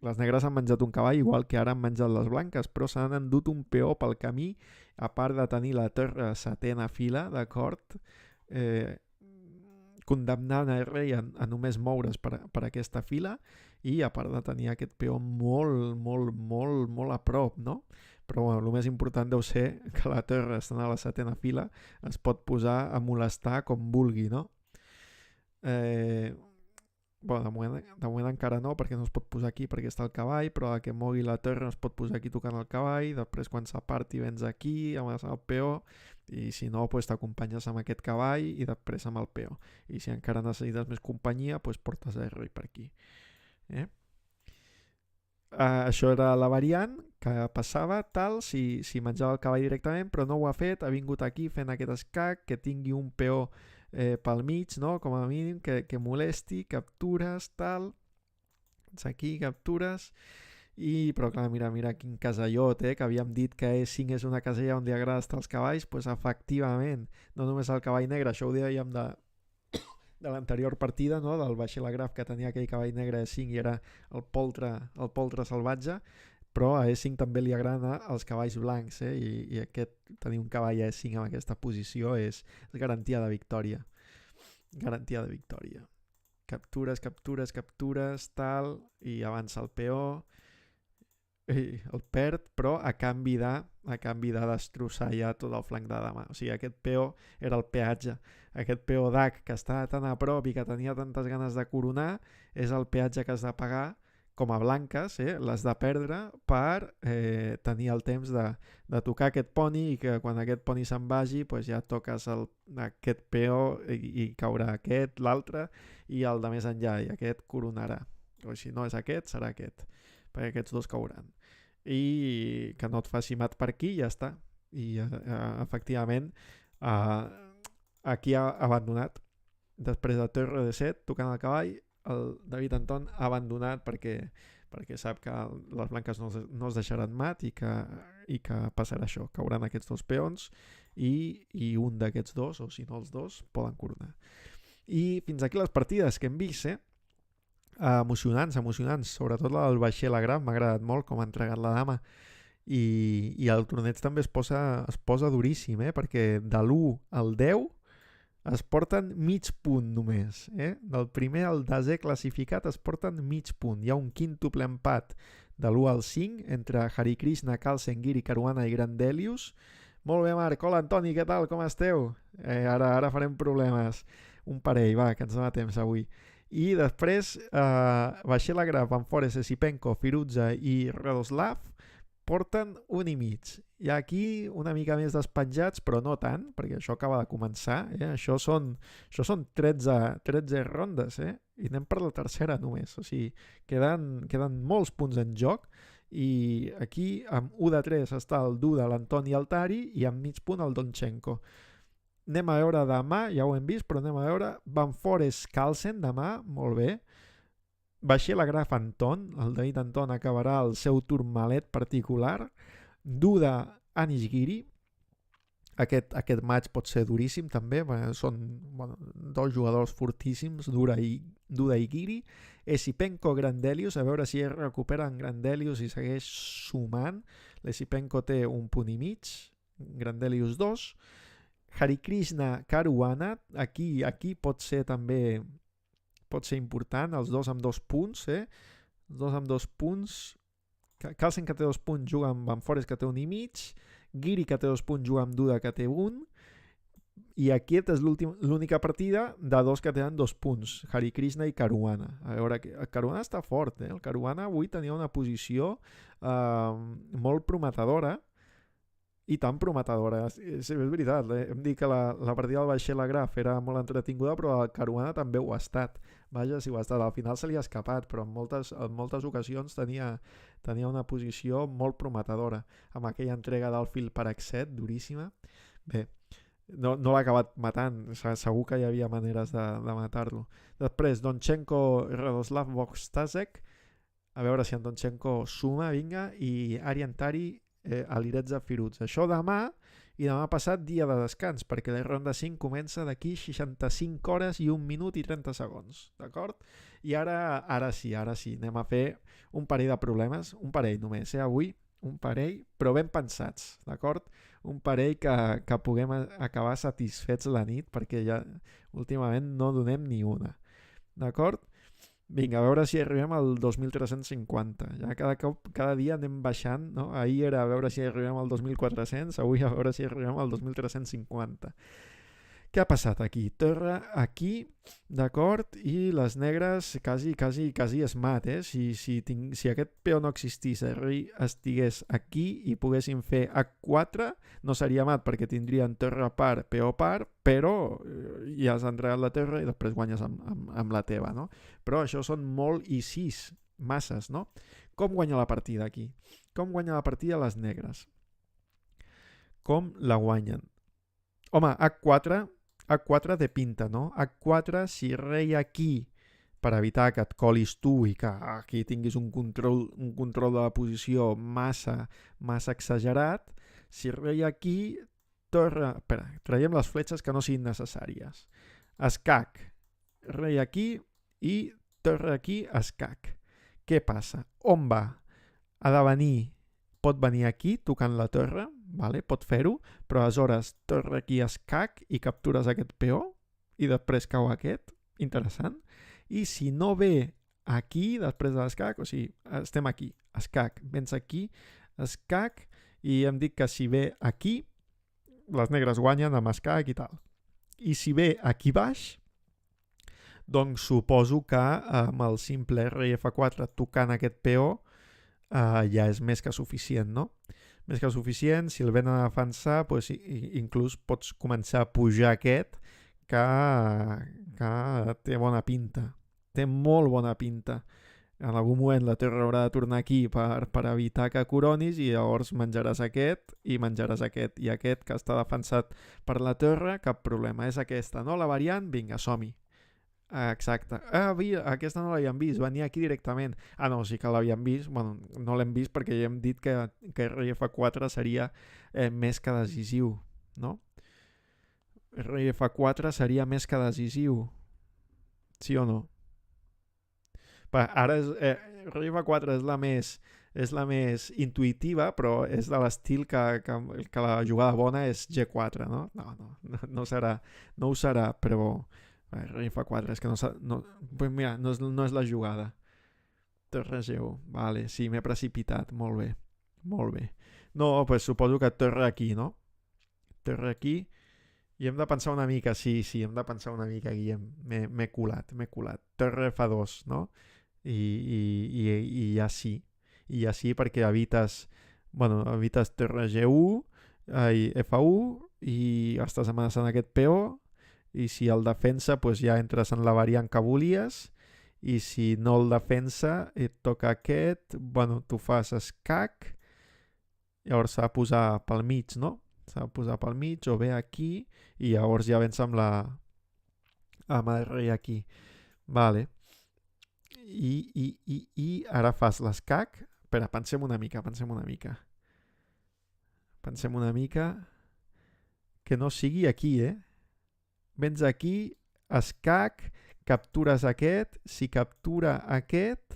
les negres han menjat un cavall igual que ara han menjat les blanques, però s'han endut un peó pel camí, a part de tenir la torre setena fila, d'acord? Condemnant el rei a només moure's per aquesta fila, i a part de tenir aquest peó molt a prop, no? Però bueno, el més important deu ser que la torre, estant a la setena fila, es pot posar a molestar com vulgui, no? Bueno, de moment encara no, perquè no es pot posar aquí perquè està el cavall, però que mogui la torre es pot posar aquí tocant el cavall, després quan s'aparti vens aquí amb el peó, i si no, pues, t'acompanyes amb aquest cavall i després amb el peó, i si encara necessites més companyia, pues, portes el rei per aquí. Això era la variant que passava tal si menjava el cavall directament, però no ho ha fet, ha vingut aquí fent aquest escac, que tingui un peó pel mig, no? Com a mínim, que molesti, captures, tal, aquí captures, però clar, mira quin casallot, que havíem dit que E5 és una casella on li agrada estar els cavalls, doncs efectivament, no només el cavall negre, això ho dèiem de l'anterior partida, no? Del Baixelagraf, que tenia aquell cavall negre E5 i era el poltre salvatge, però a E5 també li agrada els cavalls blancs, i tenir un cavall a E5 en aquesta posició és garantia de victòria. Garantia de victòria. Captures, tal, i avança el peó, i el perd, però a canvi de destrossar ja tot el flanc de dama. O sigui, aquest peó era el peatge. Aquest peó d'H que estava tan a prop i que tenia tantes ganes de coronar és el peatge que has de pagar com a blanques, l'has de perdre per tenir el temps de tocar aquest poni i que quan aquest poni se'n vagi pues ja toques aquest peó i caurà aquest, l'altre i el de més enllà, i aquest coronarà. O si no és aquest, serà aquest, perquè aquests dos cauran. I que no et faci mat per aquí i ja està. I efectivament aquí ha abandonat. Després de torre de 7, tocant el cavall, el David Anton ha abandonat perquè sap que les blanques no es deixaran mat i que passarà això, cauran aquests dos peons i un d'aquests dos, o si no els dos, poden coronar. I fins aquí les partides que hem vist, emocionants, sobretot la del Baixelagraf m'ha agradat molt com ha entregat la dama, i el torneig també es posa duríssim, perquè de l'1 al 10 es porten mig punt només, del primer al 10è classificat es porten mig punt. Hi ha un quíntuple empat de l'1 al 5 entre Hari Krishna, Carlsen, Giri, Caruana i Grandelius. Molt bé, Marc. Hola, Antoni, què tal? Com esteu? Ara farem problemes. Un parell, va, que ens dona temps avui. I després Baixelagraf, Van Forest, Esipenko, Firuza i Radoslav porten 1 i mig. Hi ha aquí una mica més despenjats, però no tant, perquè això acaba de començar. Això són 13 rondes, i anem per la tercera només. O sigui, queden molts punts en joc, i aquí amb 1 de 3 està el Duda, l'Antoni i el Tari, i amb mig punt el Donchenko. Anem a veure demà, ja ho hem vist, però anem a veure Van Forest Carlsen demà, molt bé. Baixelagraf Anton, el David Anton acabarà el seu turmalet particular. Duda Anish Giri, aquest match pot ser duríssim també, són dos jugadors fortíssims, Duda i Giri. Esipenko, Grandelius, a veure si recuperen Grandelius i segueix sumant. L'Esipenko té 1 punt i mig, Grandelius 2. Hari Krishna, Caruana, aquí pot ser també important, els dos amb 2 punts, els dos amb 2 punts. Carlsen, que té 2 punts, juga amb Van Forest, que té 1 i mig. Giri, que té 2 punts, juga amb Duda, que té 1. I aquesta és l'única partida de dos que tenen 2 punts, Hari Krishna i Caruana. A veure, el Caruana està fort, el Caruana avui tenia una posició molt prometedora, i tan prometedora. És veritat, hem dit que la partida del Baixelagraf era molt entretinguda, però el Caruana també ho ha estat. Vaja, si ho ha estat. Al final se li ha escapat, però en moltes ocasions tenia una posició molt prometedora, amb aquella entrega del fil per X7, duríssima. Bé, no l'ha acabat matant, segur que hi havia maneres de matar-lo. Després, Donchenko, Radoslav Vokstasek, a veure si en Donchenko suma, vinga, i Aryan Tari, Alireza Firuza. Això demà, i demà passat dia de descans, perquè la ronda 5 comença d'aquí 65 hores i 1 minut i 30 segons, d'acord? I ara sí, anem a fer un parell de problemes, un parell només, avui, un parell, però ben pensats, d'acord? Un parell que puguem acabar satisfets la nit, perquè ja últimament no donem ni una, d'acord? Vinga, a veure si arribem al 2.350. Ja cada dia anem baixant, no? Ahir era a veure si arribem al 2.400, avui a veure si arribem al 2.350. Què ha passat aquí? Torre aquí, d'acord, i les negres quasi es mat, si aquest peó no existís, estigués aquí i poguessin fer H4, no seria mat perquè tindrien torre par, peó par, però ja has entregat la torre i després guanyes amb la teva, no? Però això són molt i 6 masses, no? Com guanya la partida aquí? Com guanya la partida les negres? Com la guanyen? Home, H4 H4 té pinta, no? H4, si rei aquí, per evitar que et colis tu i que aquí tinguis un control de la posició massa exagerat, si rei aquí, torre... Espera, traiem les fletxes que no siguin necessàries. Escac, rei aquí i torre aquí, escac. Què passa? On va? Ha de venir, pot venir aquí tocant la torre, vale? Pot fer-ho, però aleshores torre aquí escac i captures aquest peó i després cau aquest, interessant. I si no ve aquí, després de l'escac, o sigui, estem aquí, escac, vens aquí, escac, i hem dit que si ve aquí, les negres guanyen amb escac i tal. I si ve aquí baix, doncs suposo que amb el simple rei F4 tocant aquest peó ja és més que suficient, no? Més que suficient, si el venen a defensar, doncs, inclús pots començar a pujar aquest, que té bona pinta. Té molt bona pinta. En algun moment la torre haurà de tornar aquí per evitar que coronis i llavors menjaràs aquest i menjaràs aquest. I aquest que està defensat per la torre, cap problema. És aquesta, no? La variant, vinga, som-hi. Exacte. Aquesta no l'havíem vist, venia aquí directament. No, sí que l'havíem vist. Bueno, no l'hem vist perquè ja hem dit que rei F4 seria més que decisiu, no? Rei F4 seria més que decisiu. Sí o no? Ara rei F4 és la més intuïtiva, però és de l'estil que la jugada bona és G4, no? No ho serà, però rei F4, és que mira, no és la jugada. Torre G1, vale, sí, m'he precipitat, molt bé. No, pues suposo que torre aquí, no? Torre aquí, i hem de pensar una mica, sí, hem de pensar una mica, Guillem, m'he colat. Torre F2, no? I ja sí, perquè evites torre G1 i F1 i estàs amenaçant aquest peó, i si el defensa pues ja entres en la variant que volies, i si no el defensa et toca aquest, tu fas escac, llavors s'ha de posar pel mig, no? S'ha de posar pel mig o bé aquí, i llavors ja vens amb el rei aquí. Vale. I ara fas l'escac. Espera, pensem una mica. Que no sigui aquí, Vens aquí, escac, captures aquest, si captura aquest,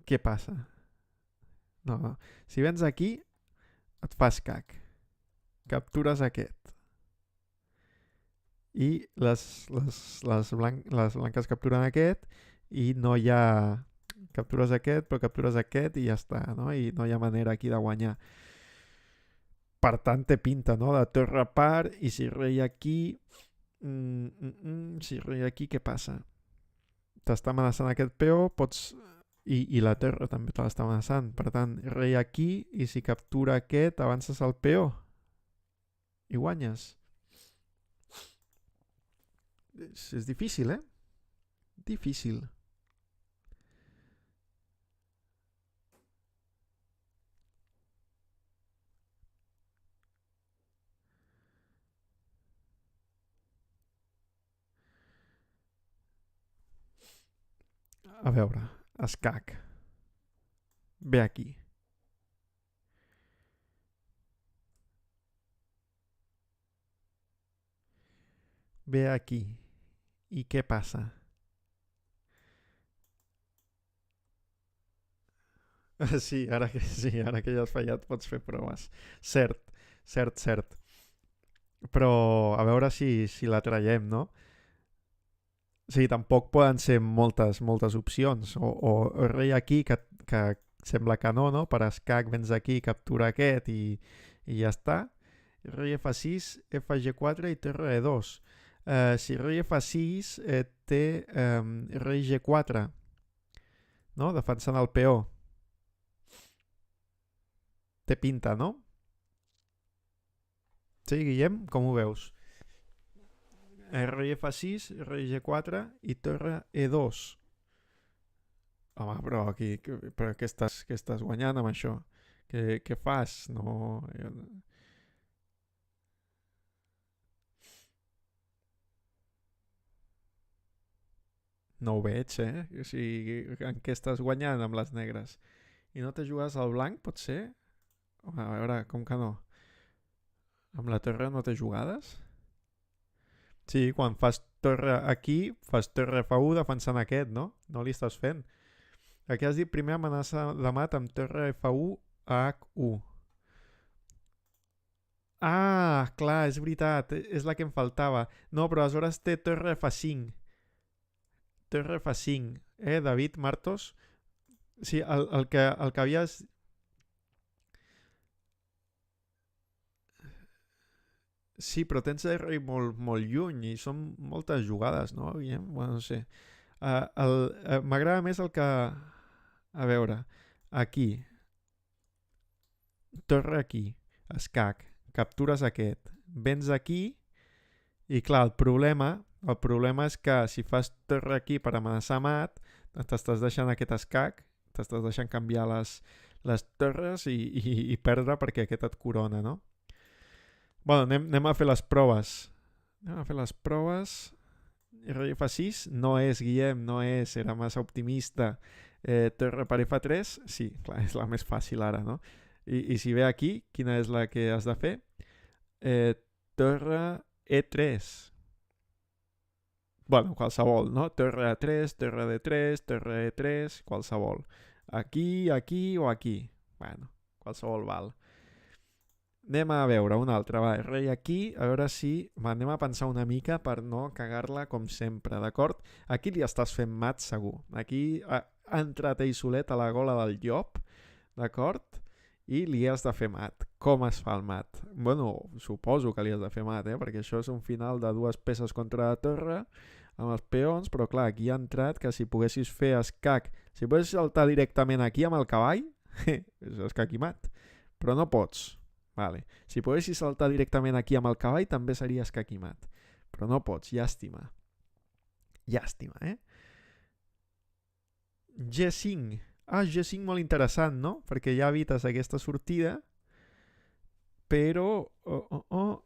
què passa? No. Si vens aquí, et fa escac. Captures aquest. I les blanques capturen aquest i no hi ha... Captures aquest, però captures aquest i ja està, no? I no hi ha manera aquí de guanyar. Per tant, té pinta, no? De torre a part, i si rei aquí... Si rei aquí, què passa? T'està amenaçant aquest peó, pots... I la torre també te l'està amenaçant. Per tant, rei aquí, i si captura aquest, avances el peó. I guanyes. És difícil, Difícil. A veure, escac. Ve aquí. Ve aquí. I què passa? Ara que ja has fallat pots fer proves. Cert. Però a veure si la traiem, no? Sí, tampoc poden ser moltes opcions. O rei aquí, que sembla que no? Per escac vens aquí, captura aquest i ja està. Rei F6, FG4 i torre E2. Si rei F6 té rei G4, no? Defensant el peó. Té pinta, no? Sí, Guillem, com ho veus? Rei F6, rei G4 i torre E2. Home, però què estàs guanyant amb això? Què fas? No, no ho veig, eh? O sigui, en què estàs guanyant amb les negres? I no te jugues al blanc, pot ser? Home, a veure, com que no? Amb la torre no té jugades? Sí, quan fas torre aquí, fas torre F1 defensant aquest, no? No li estàs fent. Aquí has dit primer amenaça de mat amb torre F1 a H1. Ah, clar, és veritat, és la que em faltava. No, però aleshores té torre F5. Torre F5. David Martos? Sí, el que havies... Sí, però tens el rei molt, molt lluny i són moltes jugades, no, Guillem? Bueno, no sé. M'agrada més el que... A veure, aquí, torre aquí, escac, captures aquest, vens aquí i clar, el problema és que si fas torre aquí per amenaçar mat, t'estàs deixant aquest escac, t'estàs deixant canviar les torres i perdre perquè aquest et corona, no? Bueno, anem a fer les proves. Anem a fer les proves. Rei F6 no és, Guillem, no és, era massa optimista. Torre per F3, sí, clar, és la més fàcil ara, no? I si ve aquí, quina és la que has de fer? Torre E3. Bueno, qualsevol, no? Torre A3, torre D3, torre E3, qualsevol. Aquí, aquí o aquí. Bueno, qualsevol val. Anem a veure una altra, va, rei aquí, a veure si... Va, anem a pensar una mica per no cagar-la com sempre, d'acord? Aquí li estàs fent mat segur. Aquí ha entrat ell solet a la gola del llop, d'acord? I li has de fer mat. Com es fa el mat? Bueno, suposo que li has de fer mat, perquè això és un final de dues peces contra la torre amb els peons, però clar, aquí ha entrat que si poguessis fer escac, si poguessis saltar directament aquí amb el cavall, és escac i mat, però no pots. Vale. Si poguessis saltar directament aquí amb el cavall també seria escac i mat, però no pots, llàstima. Llàstima, G5. Ah, G5 molt interessant, no? Perquè ja evites aquesta sortida, però...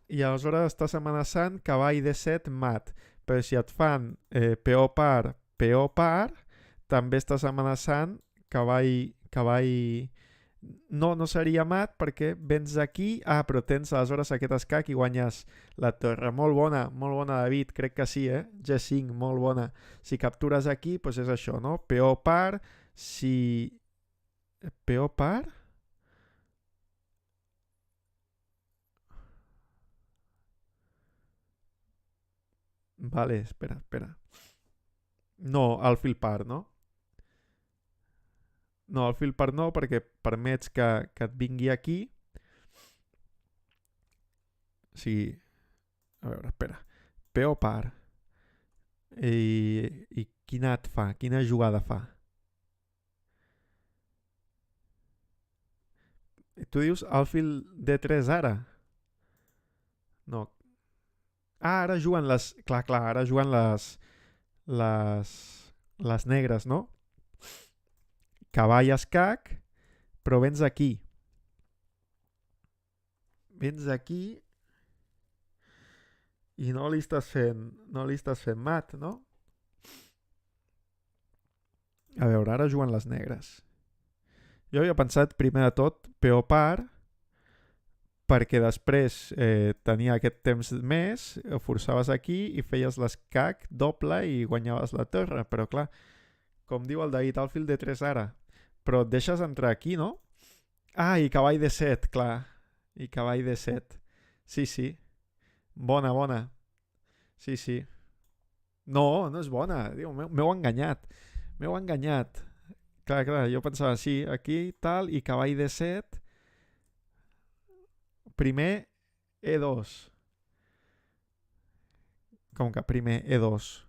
I aleshores estàs amenaçant cavall D7 mat. Però si et fan peó par, també estàs amenaçant cavall... No seria mat perquè vens aquí, però tens aleshores aquest escac i guanyes la torre. Molt bona, David, crec que sí, G5, molt bona. Si captures aquí, doncs és això, no? Peó par, si... Peó par? Vale, espera. No, alfil par, no? No, alfil par no, perquè permets que et vingui aquí. Sí, a veure, espera. Peó par. I quina et fa? Quina jugada fa? Tu dius alfil D3 ara? No. Ah, ara juguen les... Clar, ara juguen les negres, no? Cavall escac, però vens aquí. Vens aquí i no li estàs fent mat, no? A veure, ara juguen les negres. Jo havia pensat, primer de tot, peó par, perquè després tenia aquest temps més, forçaves aquí i feies l'escac doble i guanyaves la torre, però clar, com diu el David, alfil de 3 ara, però et deixes entrar aquí, no? Ah, i cavall de 7, clar, i cavall de 7, sí, bona, sí. No és bona, diu, m'heu enganyat, clar, jo pensava, sí, aquí tal, i cavall de 7, primer E2. Com que primer E2?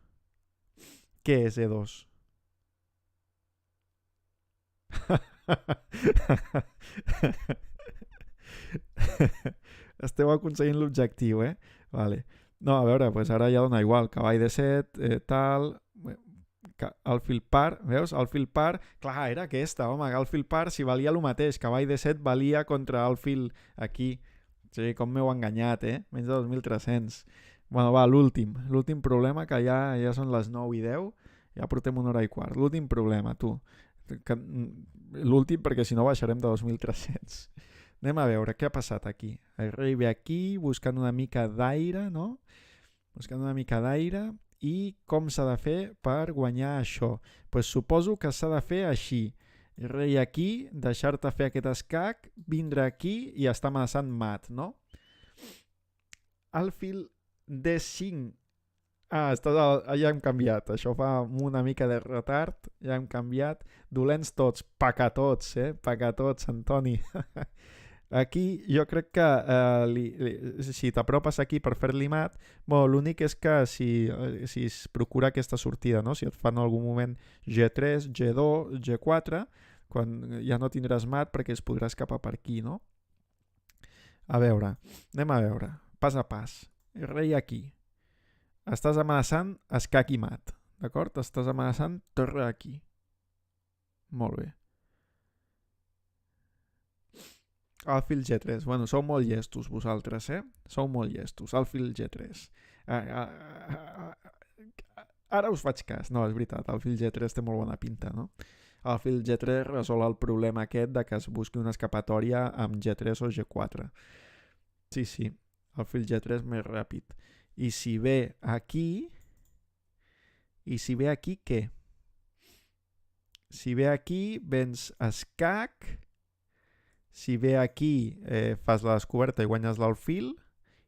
Què és E2? Esteu aconseguint l'objectiu, Vale. No, a veure, pues ara ja dona igual. Cavall de 7, tal... alfil par, veus? Alfil par, clar, era aquesta, home, alfil par si valia el mateix, cavall de 7 valia contra alfil aquí. Sí, com m'heu enganyat, Menys de 2.300. Bueno, va, l'últim problema, que ja són les 9 i 10, ja portem 1 hora i quart. L'últim problema, tu. L'últim, perquè si no baixarem de 2.300. Anem a veure què ha passat aquí. El rei ve aquí buscant una mica d'aire, no? Buscant una mica d'aire. I com s'ha de fer per guanyar això? Pues suposo que s'ha de fer així. Rei aquí, deixar-te fer aquest escac, vindre aquí i estar amenaçant mat, no? Alfil D5. Ja hem canviat. Això fa una mica de retard. Ja hem canviat. Dolents tots. Pecatots, Pecatots, Antoni. Aquí jo crec que si t'apropes aquí per fer-li mat, l'únic és que si es procura aquesta sortida, no? Si et fan en algun moment G3, G2, G4, quan ja no tindràs mat perquè es podrà escapar per aquí, no? Anem a veure, pas a pas. Rei aquí. Estàs amenaçant escac i mat, d'acord? Estàs amenaçant torre aquí. Molt bé. Alfil G3. Bueno, sou molt llestos vosaltres, Sou molt llestos. Alfil G3. Ara us faig cas. No, és veritat, alfil G3 té molt bona pinta, no? Alfil G3 resol el problema aquest de que es busqui una escapatòria amb G3 o G4. Sí. Alfil G3 més ràpid. I si ve aquí, què? Si ve aquí, vens escac. Si ve aquí, fas la descoberta i guanyes l'alfil,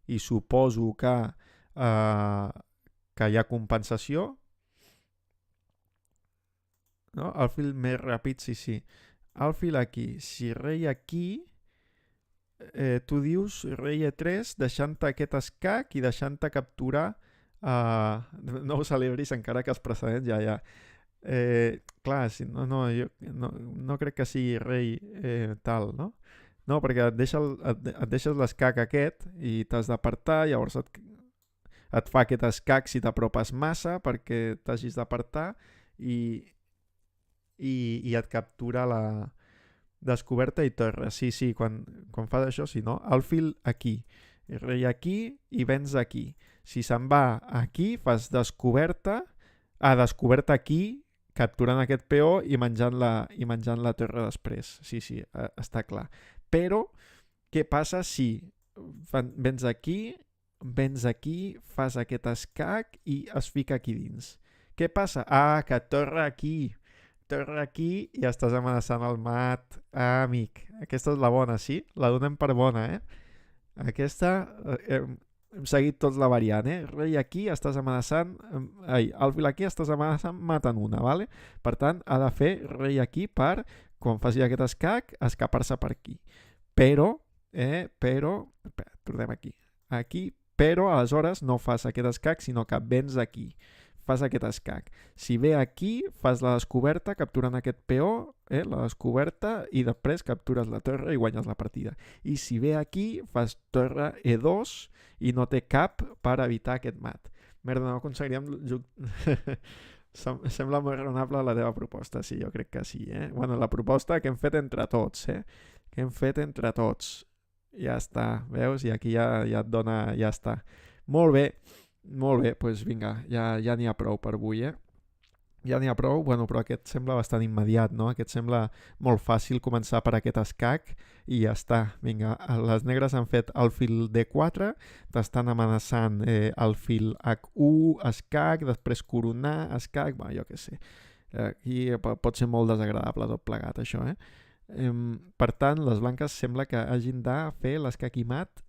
i suposo que hi ha compensació. No? Alfil més ràpid, sí. Alfil aquí. Si rei aquí, tu dius rei E3 deixant-te aquest escac i deixant-te capturar. No ho celebris encara que els precedents ja. Clar, jo no crec que sigui rei tal, no? No, perquè et deixes l'escac aquest i t'has d'apartar, llavors et fa aquest escac si t'apropes massa perquè t'hagis d'apartar i et captura la descoberta i torre. Sí, quan fas això, sí, no? Alfil aquí, rei aquí i vens aquí. Si se'n va aquí, fas descoberta aquí, capturant aquest peó i menjant la torre després. Sí, està clar. Però, què passa si vens aquí, fas aquest escac i es fica aquí dins? Què passa? Que torre aquí i estàs amenaçant el mat. Amic, aquesta és la bona, sí? La donem per bona, Aquesta... hem seguit tots la variant, Rei aquí estàs amenaçant... alfil aquí estàs amenaçant matant una, vale? Per tant, ha de fer rei aquí per, quan faci aquest escac, escapar-se per aquí. Però... tornem aquí. Aquí, però aleshores no fas aquest escac, sinó que vens aquí. Fas aquest escac. Si ve aquí, fas la descoberta capturant aquest peó, la descoberta, i després captures la torre i guanyes la partida. I si ve aquí, fas torre E2 i no té cap per evitar aquest mat. Merda, no aconseguiríem... Sembla molt raonable la teva proposta, sí, jo crec que sí, Bueno, la proposta que hem fet entre tots, Que hem fet entre tots. Ja està, veus? I aquí ja et dona... Ja està. Molt bé, doncs vinga, ja n'hi ha prou per avui, Ja n'hi ha prou, bueno, però aquest sembla bastant immediat, no? Aquest sembla molt fàcil començar per aquest escac i ja està. Vinga, les negres han fet alfil D4, t'estan amenaçant alfil H1, escac, després coronar, escac, jo què sé. Aquí pot ser molt desagradable tot plegat, això, Per tant, les blanques sembla que hagin de fer l'escac i mat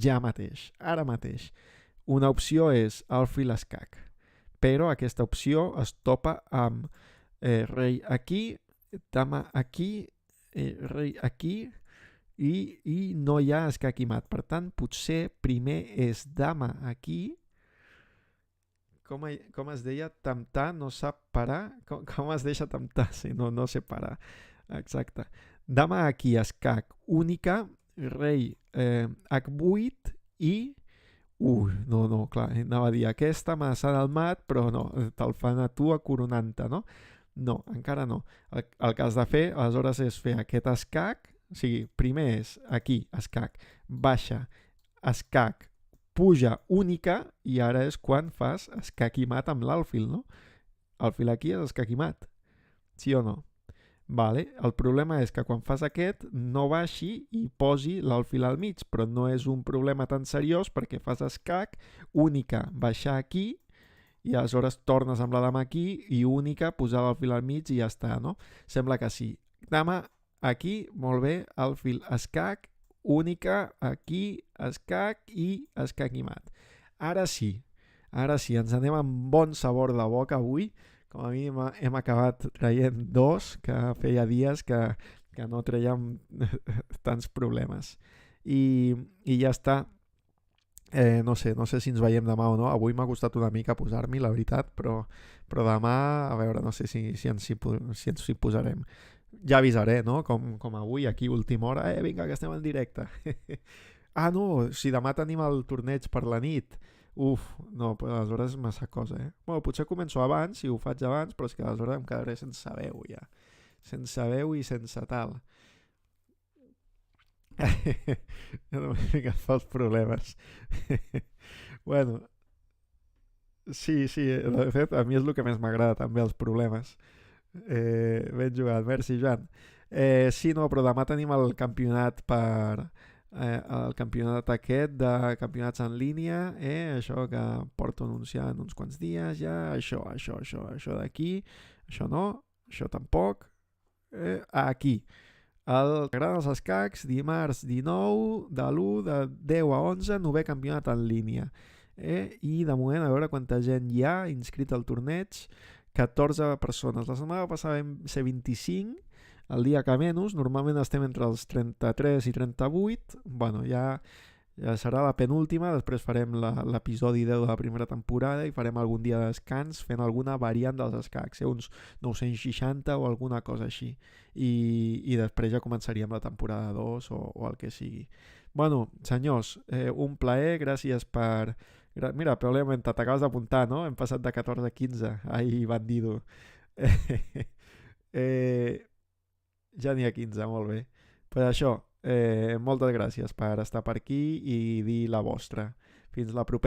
ja mateix, ara mateix. Una opció és alfil escac, però aquesta opció es topa amb rei aquí, dama aquí, rei aquí i no hi ha escac i mat. Per tant, potser primer és dama aquí. Com es deia? Temptar no sap parar? Com es deixa temptar? Sí, no sé parar. Exacte. Dama aquí, escac única, rei H8 i No, clar, anava a dir aquesta m'assada al mat, però no, te'l fan a tu acoronant-te, no? No, encara no. El que has de fer, aleshores, és fer aquest escac, o sigui, primer és aquí, escac, baixa, escac, puja única, i ara és quan fas escac i mat amb l'alfil, no? El fil aquí és escac i mat, sí o no? Vale. El problema és que quan fas aquest no baixi i posi l'alfil al mig, però no és un problema tan seriós perquè fas escac, única, baixar aquí i aleshores tornes amb la dama aquí i única, posar l'alfil al mig i ja està, no? Sembla que sí. Dama, aquí, molt bé, alfil, escac, única, aquí, escac i escac i mat. Ara sí, ens anem amb bon sabor de boca avui. Com a mínim hem acabat traient dos, que feia dies que no traiem tants problemes. I ja està. No sé si ens veiem demà o no. Avui m'ha costat una mica posar-m'hi, la veritat, però demà, a veure, no sé si ens hi posarem. Ja avisaré, no? Com avui, aquí, última hora. Vinga, que estem en directe. No, si demà tenim el torneig per la nit. No, però aleshores és massa cosa, Bueno, potser començo abans, si ho faig abans, però és que aleshores em quedaré sense veu, ja. Sense veu i sense tal. No m'he ficat pels problemes. Bueno, sí, de fet, a mi és el que més m'agrada també, els problemes. Ben jugat, merci, Joan. Sí, no, però demà tenim el campionat el campionat aquest de campionats en línia, això que porto anunciant uns quants dies ja, això d'aquí, això no, això tampoc, aquí. El Gran dels Escacs, dimarts 19 de l'1 de 10 a 11, novè campionat en línia. I de moment, a veure quanta gent hi ha inscrit al torneig, 14 persones. La setmana passada vam ser 25, el dia que menys, normalment estem entre els 33 i 38, bueno, ja serà la penúltima, després farem l'episodi 10 de la primera temporada i farem algun dia de descans fent alguna variant dels escacs, uns 960 o alguna cosa així. I després ja començaríem la temporada 2 o el que sigui. Bueno, senyors, un plaer, gràcies per... Mira, probablement t'acabes d'apuntar, no? Hem passat de 14 a 15. Ai, bandido. Ja n'hi ha 15, molt bé. Per això, moltes gràcies per estar per aquí i dir la vostra. Fins la propera.